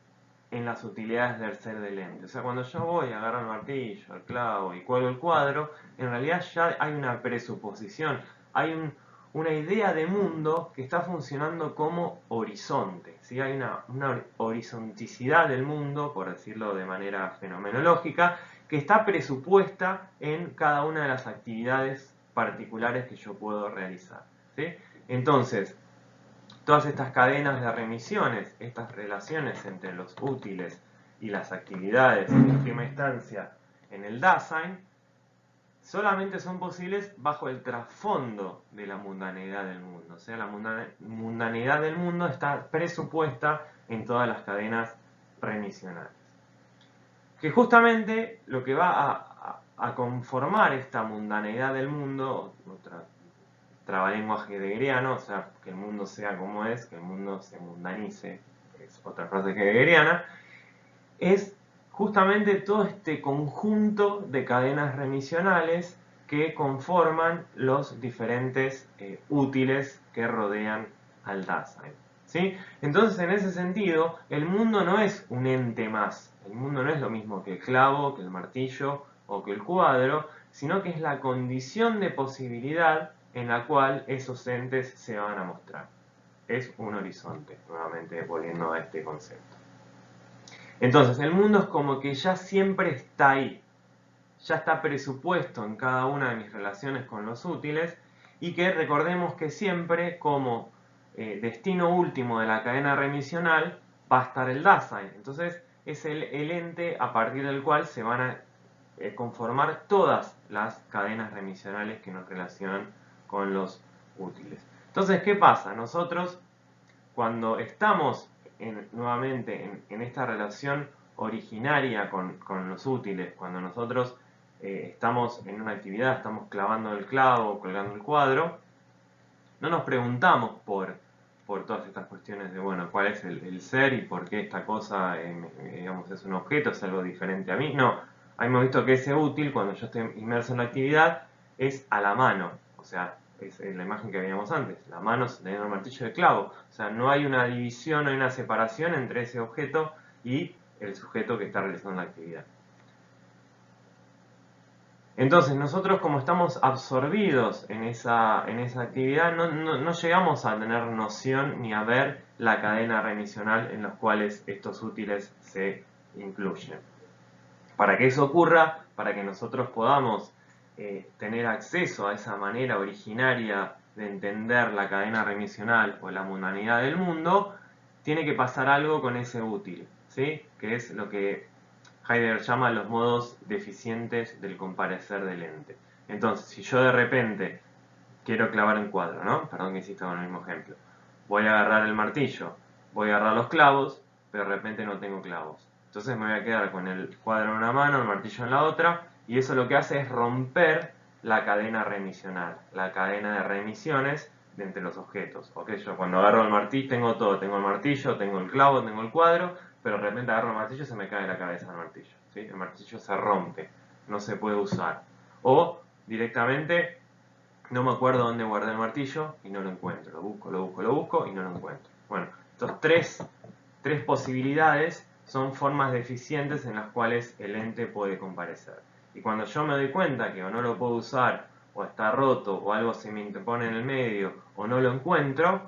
en las utilidades del ser del ente. O sea, cuando yo voy, agarro el martillo, el clavo y cuelgo el cuadro, en realidad ya hay una presuposición, hay una idea de mundo que está funcionando como horizonte. ¿Sí? Hay una horizonticidad del mundo, por decirlo de manera fenomenológica, que está presupuesta en cada una de las actividades particulares que yo puedo realizar, ¿sí? Entonces, todas estas cadenas de remisiones, estas relaciones entre los útiles y las actividades en última instancia en el Dasein, solamente son posibles bajo el trasfondo de la mundanidad del mundo. O sea, la mundanidad del mundo está presupuesta en todas las cadenas remisionales. Que justamente lo que va a conformar esta mundanidad del mundo, otra trabalengua heideggeriano, o sea, que el mundo sea como es, que el mundo se mundanice, es otra frase heideggeriana, es justamente todo este conjunto de cadenas remisionales que conforman los diferentes útiles que rodean al Dasein, ¿sí? Entonces, en ese sentido, el mundo no es un ente más, el mundo no es lo mismo que el clavo, que el martillo o que el cuadro, sino que es la condición de posibilidad en la cual esos entes se van a mostrar. Es un horizonte, nuevamente volviendo a este concepto. Entonces, el mundo es como que ya siempre está ahí, ya está presupuesto en cada una de mis relaciones con los útiles, y que recordemos que siempre como destino último de la cadena remisional va a estar el Dasein. Entonces, es el ente a partir del cual se van a conformar todas las cadenas remisionales que nos relacionan con los útiles. Entonces, ¿qué pasa? Nosotros, cuando estamos nuevamente en esta relación originaria con los útiles, cuando nosotros estamos en una actividad, estamos clavando el clavo, colgando el cuadro, no nos preguntamos por todas estas cuestiones de, bueno, cuál es el ser y por qué esta cosa, digamos, es un objeto, es algo diferente a mí. No, hemos visto que ese útil, cuando yo estoy inmerso en la actividad, es a la mano, o sea, es la imagen que veíamos antes, la mano teniendo el martillo de clavo, o sea, no hay una división, no hay una separación entre ese objeto y el sujeto que está realizando la actividad. Entonces, nosotros como estamos absorbidos en esa actividad, no llegamos a tener noción ni a ver la cadena remisional en las cuales estos útiles se incluyen. Para que eso ocurra, para que nosotros podamos tener acceso a esa manera originaria de entender la cadena remisional o la mundanidad del mundo, tiene que pasar algo con ese útil, ¿sí? Que es lo que Heidegger llama los modos deficientes del comparecer del ente. Entonces, si yo de repente quiero clavar un cuadro, ¿no? Perdón que insisto con el mismo ejemplo. Voy a agarrar el martillo, voy a agarrar los clavos, pero de repente no tengo clavos. Entonces me voy a quedar con el cuadro en una mano, el martillo en la otra, y eso lo que hace es romper la cadena remisional, la cadena de remisiones de entre los objetos. Ok, yo cuando agarro el martillo tengo todo, tengo el martillo, tengo el clavo, tengo el cuadro, pero de repente agarro el martillo y se me cae la cabeza del martillo, ¿sí? El martillo se rompe, no se puede usar. O directamente no me acuerdo dónde guardé el martillo y no lo encuentro. Lo busco y no lo encuentro. Bueno, estos tres posibilidades son formas deficientes en las cuales el ente puede comparecer. Y cuando yo me doy cuenta que o no lo puedo usar, o está roto, o algo se me interpone en el medio, o no lo encuentro,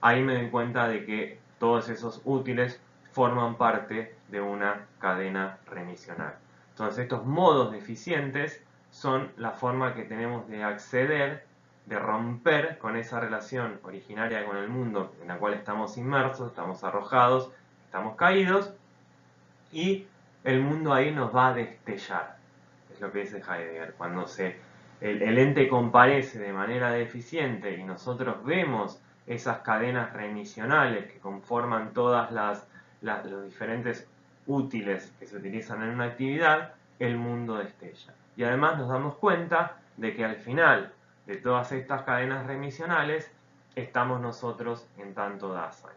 ahí me doy cuenta de que todos esos útiles forman parte de una cadena remisional. Entonces, estos modos deficientes son la forma que tenemos de acceder, de romper con esa relación originaria con el mundo en la cual estamos inmersos, estamos arrojados, estamos caídos, y el mundo ahí nos va a destellar. Es lo que dice Heidegger. Cuando el ente comparece de manera deficiente y nosotros vemos esas cadenas remisionales que conforman todas los diferentes útiles que se utilizan en una actividad, el mundo destella. Y además nos damos cuenta de que al final de todas estas cadenas remisionales estamos nosotros en tanto Dasein.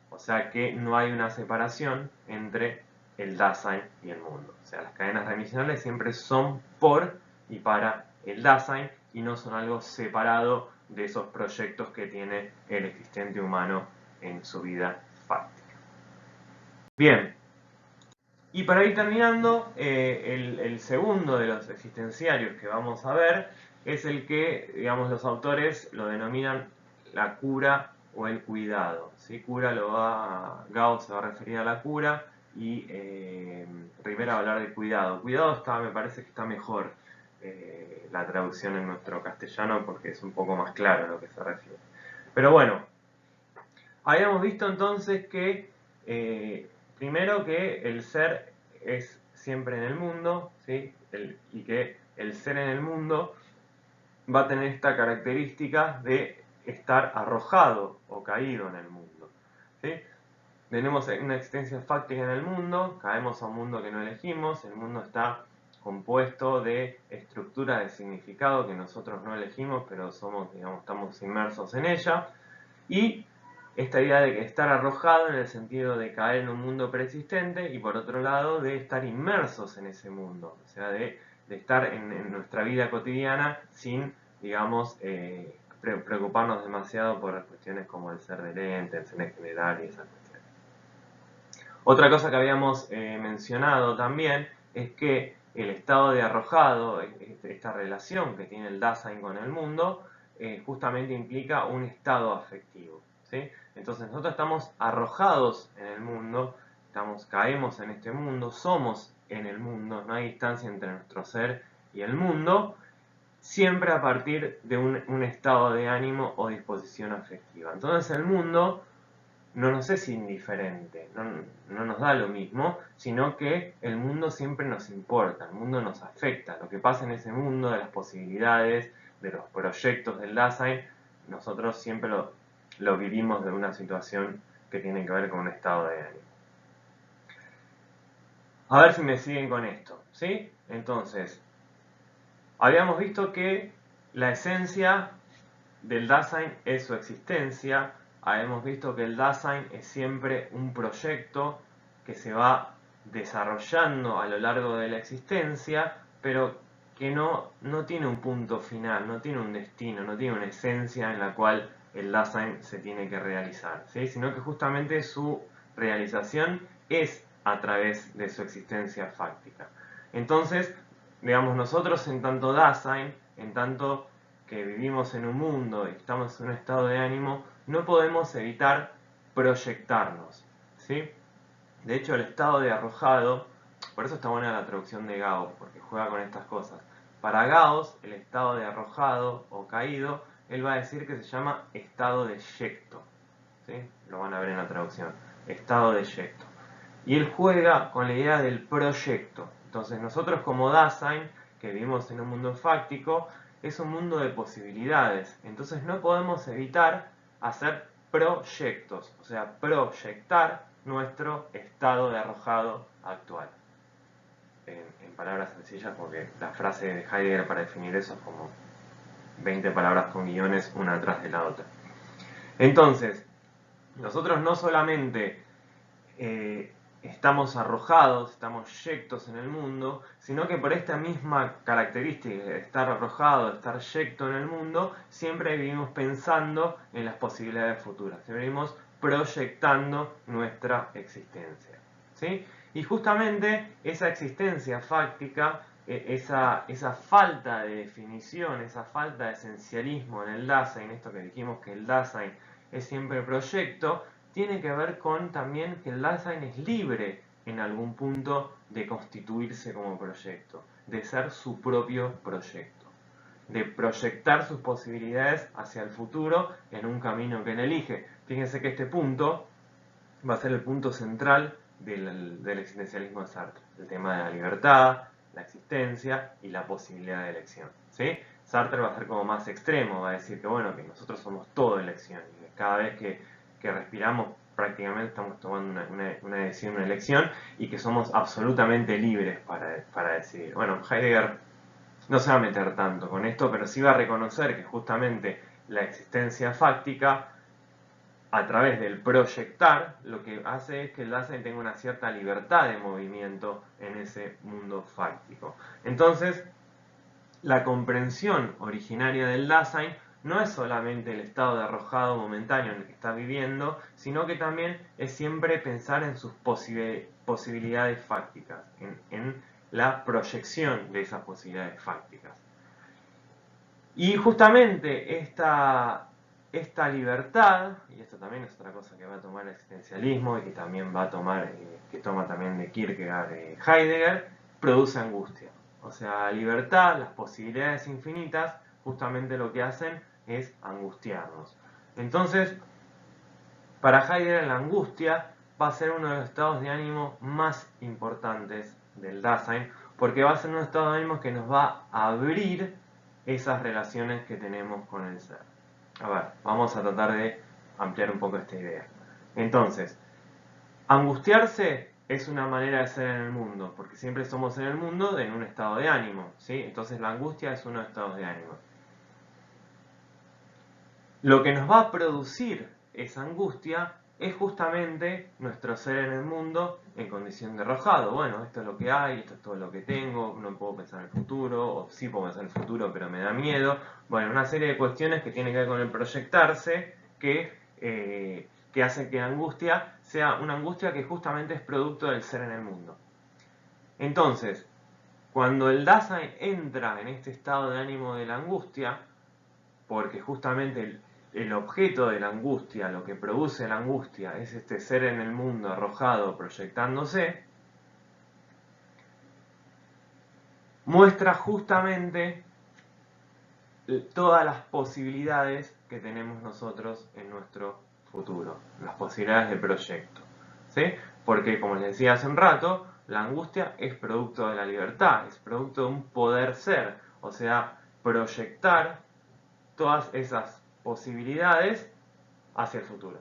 O sea que no hay una separación entre el Dasein y el mundo. O sea, las cadenas remisionales siempre son por y para el Dasein y no son algo separado de esos proyectos que tiene el existente humano en su vida fáctica. Bien, y para ir terminando, el segundo de los existenciarios que vamos a ver es el que, digamos, los autores lo denominan la cura o el cuidado. ¿Sí? Gauss se va a referir a la cura y Rivera va a hablar de cuidado. Cuidado me parece que está mejor la traducción en nuestro castellano porque es un poco más claro a lo que se refiere. Pero bueno, habíamos visto entonces que primero que el ser es siempre en el mundo, ¿sí? Y que el ser en el mundo va a tener esta característica de estar arrojado o caído en el mundo, ¿sí? Tenemos una existencia fáctica en el mundo, caemos a un mundo que no elegimos, el mundo está compuesto de estructuras de significado que nosotros no elegimos, pero somos, digamos, estamos inmersos en ella, y esta idea de estar arrojado en el sentido de caer en un mundo preexistente y por otro lado de estar inmersos en ese mundo, o sea, de estar en nuestra vida cotidiana sin, digamos, preocuparnos demasiado por cuestiones como el ser del ente, el ser en general y esas cuestiones. Otra cosa que habíamos mencionado también es que el estado de arrojado, esta relación que tiene el Dasein con el mundo, justamente implica un estado afectivo, ¿sí? Entonces nosotros estamos arrojados en el mundo, caemos en este mundo, somos en el mundo, no hay distancia entre nuestro ser y el mundo, siempre a partir de un estado de ánimo o disposición afectiva. Entonces el mundo no nos es indiferente, no nos da lo mismo, sino que el mundo siempre nos importa, el mundo nos afecta. Lo que pasa en ese mundo, de las posibilidades, de los proyectos del Dasein, nosotros siempre lo vivimos de una situación que tiene que ver con un estado de ánimo. A ver si me siguen con esto, ¿sí? Entonces, habíamos visto que la esencia del Dasein es su existencia. Habíamos visto que el Dasein es siempre un proyecto que se va desarrollando a lo largo de la existencia, pero que no tiene un punto final, no tiene un destino, no tiene una esencia en la cual el Dasein se tiene que realizar, ¿sí? Sino que justamente su realización es a través de su existencia fáctica. Entonces, digamos, nosotros en tanto Dasein, en tanto que vivimos en un mundo y estamos en un estado de ánimo, no podemos evitar proyectarnos, ¿sí? De hecho, el estado de arrojado, por eso está buena la traducción de Gauss, porque juega con estas cosas. Para Gauss, el estado de arrojado o caído, él va a decir que se llama estado de yecto, ¿sí? Lo van a ver en la traducción, estado de yecto. Y él juega con la idea del proyecto. Entonces nosotros como Dasein, que vivimos en un mundo fáctico, es un mundo de posibilidades. Entonces no podemos evitar hacer proyectos, o sea, proyectar nuestro estado de arrojado actual. En palabras sencillas, porque la frase de Heidegger para definir eso es como 20 palabras con guiones una atrás de la otra. Entonces, nosotros no solamente estamos arrojados, estamos yectos en el mundo, sino que por esta misma característica de estar arrojado, de estar yecto en el mundo, siempre vivimos pensando en las posibilidades futuras, siempre vivimos proyectando nuestra existencia, ¿sí? Y justamente esa existencia fáctica, esa falta de definición, esa falta de esencialismo en el Dasein, esto que dijimos que el Dasein es siempre proyecto, tiene que ver con también que el Dasein es libre en algún punto de constituirse como proyecto, de ser su propio proyecto, de proyectar sus posibilidades hacia el futuro en un camino que él elige. Fíjense que este punto va a ser el punto central del existencialismo de Sartre, el tema de la libertad, la existencia y la posibilidad de elección, ¿sí? Sartre va a ser como más extremo, va a decir que bueno, que nosotros somos todo elección, y que cada vez que respiramos prácticamente estamos tomando una decisión, una elección, y que somos absolutamente libres para decidir. Bueno, Heidegger no se va a meter tanto con esto, pero sí va a reconocer que justamente la existencia fáctica, a través del proyectar, lo que hace es que el Dasein tenga una cierta libertad de movimiento en ese mundo fáctico. Entonces, la comprensión originaria del Dasein no es solamente el estado de arrojado momentáneo en el que está viviendo, sino que también es siempre pensar en sus posibilidades fácticas, en la proyección de esas posibilidades fácticas. Y justamente esta libertad, y esto también es otra cosa que va a tomar el existencialismo y que también va a tomar, que toma también de Kierkegaard, de Heidegger, produce angustia. o sea, la libertad, las posibilidades infinitas, justamente lo que hacen es angustiarnos. Entonces, para Heidegger la angustia va a ser uno de los estados de ánimo más importantes del Dasein, porque va a ser un estado de ánimo que nos va a abrir esas relaciones que tenemos con el ser. A ver, vamos a tratar de ampliar un poco esta idea. Entonces, angustiarse es una manera de ser en el mundo, porque siempre somos en el mundo en un estado de ánimo, ¿sí? Entonces la angustia es uno de los estados de ánimo. Lo que nos va a producir esa angustia es justamente nuestro ser en el mundo en condición de arrojado. Bueno, esto es lo que hay, esto es todo lo que tengo, no puedo pensar en el futuro, o sí puedo pensar en el futuro, pero me da miedo. Bueno, una serie de cuestiones que tienen que ver con el proyectarse que hacen que la angustia sea una angustia que justamente es producto del ser en el mundo. Entonces, cuando el Dasein entra en este estado de ánimo de la angustia, porque justamente el objeto de la angustia, lo que produce la angustia, es este ser en el mundo arrojado, proyectándose, muestra justamente todas las posibilidades que tenemos nosotros en nuestro futuro, las posibilidades de proyecto. ¿Sí? Porque, como les decía hace un rato, la angustia es producto de la libertad, es producto de un poder ser, o sea, proyectar todas esas posibilidades hacia el futuro.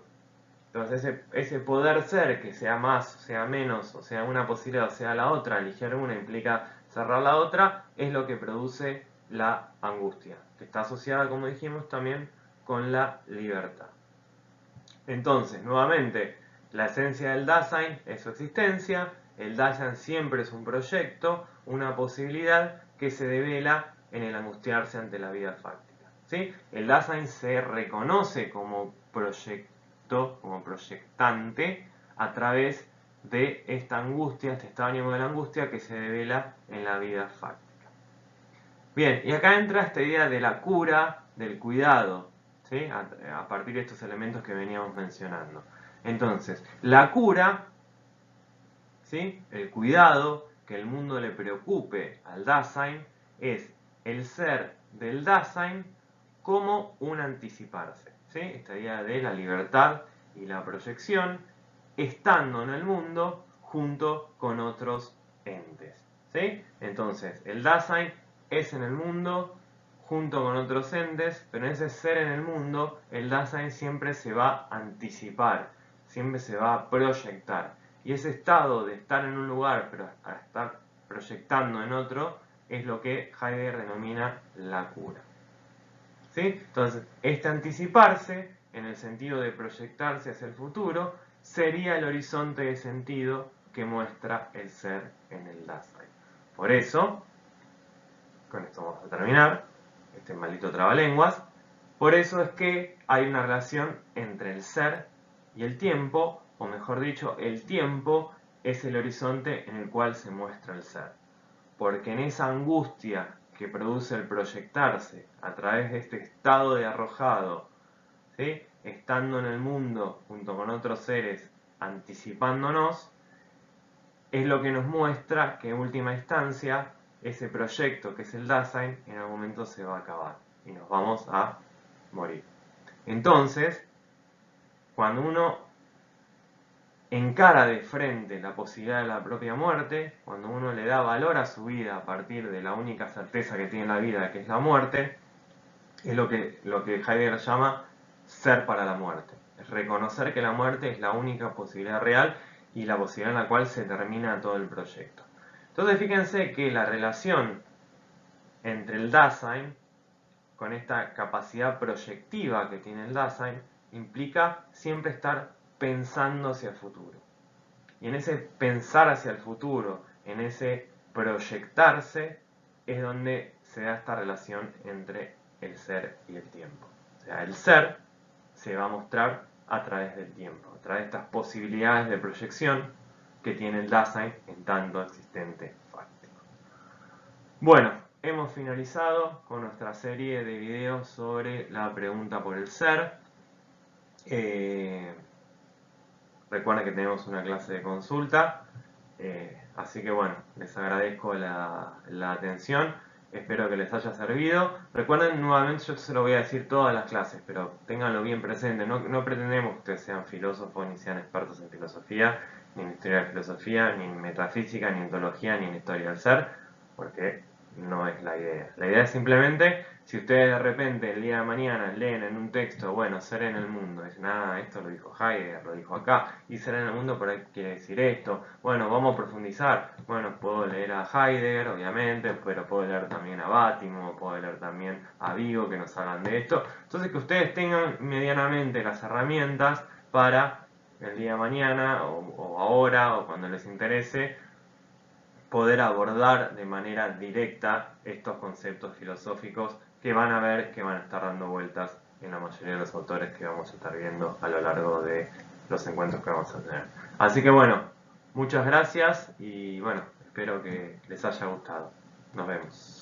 Entonces ese poder ser, que sea más, o sea menos, o sea una posibilidad, o sea la otra, elegir una implica cerrar la otra, es lo que produce la angustia, que está asociada, como dijimos, también con la libertad. Entonces, nuevamente, la esencia del Dasein es su existencia, el Dasein siempre es un proyecto, una posibilidad que se devela en el angustiarse ante la vida fáctica. ¿Sí? El Dasein se reconoce como proyecto, como proyectante, a través de esta angustia, este estado de ánimo de la angustia que se devela en la vida fáctica. Bien, y acá entra esta idea de la cura, del cuidado, ¿sí? A partir de estos elementos que veníamos mencionando. Entonces, la cura, ¿sí? El cuidado, que el mundo le preocupe al Dasein, es el ser del Dasein como un anticiparse. ¿Sí? Esta idea de la libertad y la proyección, estando en el mundo junto con otros entes. ¿Sí? Entonces, el Dasein es en el mundo junto con otros entes, pero en ese ser en el mundo, el Dasein siempre se va a anticipar, siempre se va a proyectar. Y ese estado de estar en un lugar, pero a estar proyectando en otro, es lo que Heidegger denomina la cura. ¿Sí? Entonces, este anticiparse, en el sentido de proyectarse hacia el futuro, sería el horizonte de sentido que muestra el ser en el Dasein. Por eso, con esto vamos a terminar, este maldito trabalenguas, por eso es que hay una relación entre el ser y el tiempo, o mejor dicho, el tiempo es el horizonte en el cual se muestra el ser. Porque en esa angustia que produce el proyectarse a través de este estado de arrojado, ¿sí? Estando en el mundo junto con otros seres, anticipándonos, es lo que nos muestra que en última instancia ese proyecto que es el Dasein en algún momento se va a acabar y nos vamos a morir. Entonces, cuando uno encara de frente la posibilidad de la propia muerte, cuando uno le da valor a su vida a partir de la única certeza que tiene la vida, que es la muerte, es lo que Heidegger llama ser para la muerte. Es reconocer que la muerte es la única posibilidad real y la posibilidad en la cual se termina todo el proyecto. Entonces fíjense que la relación entre el Dasein, con esta capacidad proyectiva que tiene el Dasein, implica siempre estar pensando hacia el futuro. Y en ese pensar hacia el futuro, en ese proyectarse, es donde se da esta relación entre el ser y el tiempo. O sea, el ser se va a mostrar a través del tiempo, a través de estas posibilidades de proyección que tiene el Dasein en tanto existente fáctico. Bueno, hemos finalizado con nuestra serie de videos sobre la pregunta por el ser. Recuerden que tenemos una clase de consulta Así que bueno, les agradezco la atención, espero que les haya servido. Recuerden, nuevamente yo se lo voy a decir todas las clases, pero ténganlo bien presente, no pretendemos que ustedes sean filósofos ni sean expertos en filosofía, ni en historia de filosofía, ni en metafísica, ni en teología, ni en historia del ser, porque no es la idea. La idea es simplemente, si ustedes de repente el día de mañana leen en un texto, bueno, ser en el mundo, dicen, esto lo dijo Heidegger, lo dijo acá, y ser en el mundo por ahí quiere decir esto, bueno, vamos a profundizar, bueno, puedo leer a Heidegger, obviamente, pero puedo leer también a Bátimo, puedo leer también a Vigo, que nos hablan de esto. Entonces, que ustedes tengan medianamente las herramientas para el día de mañana, o ahora, o cuando les interese, poder abordar de manera directa estos conceptos filosóficos que van a ver que van a estar dando vueltas en la mayoría de los autores que vamos a estar viendo a lo largo de los encuentros que vamos a tener. Así que bueno, muchas gracias y bueno, espero que les haya gustado. Nos vemos.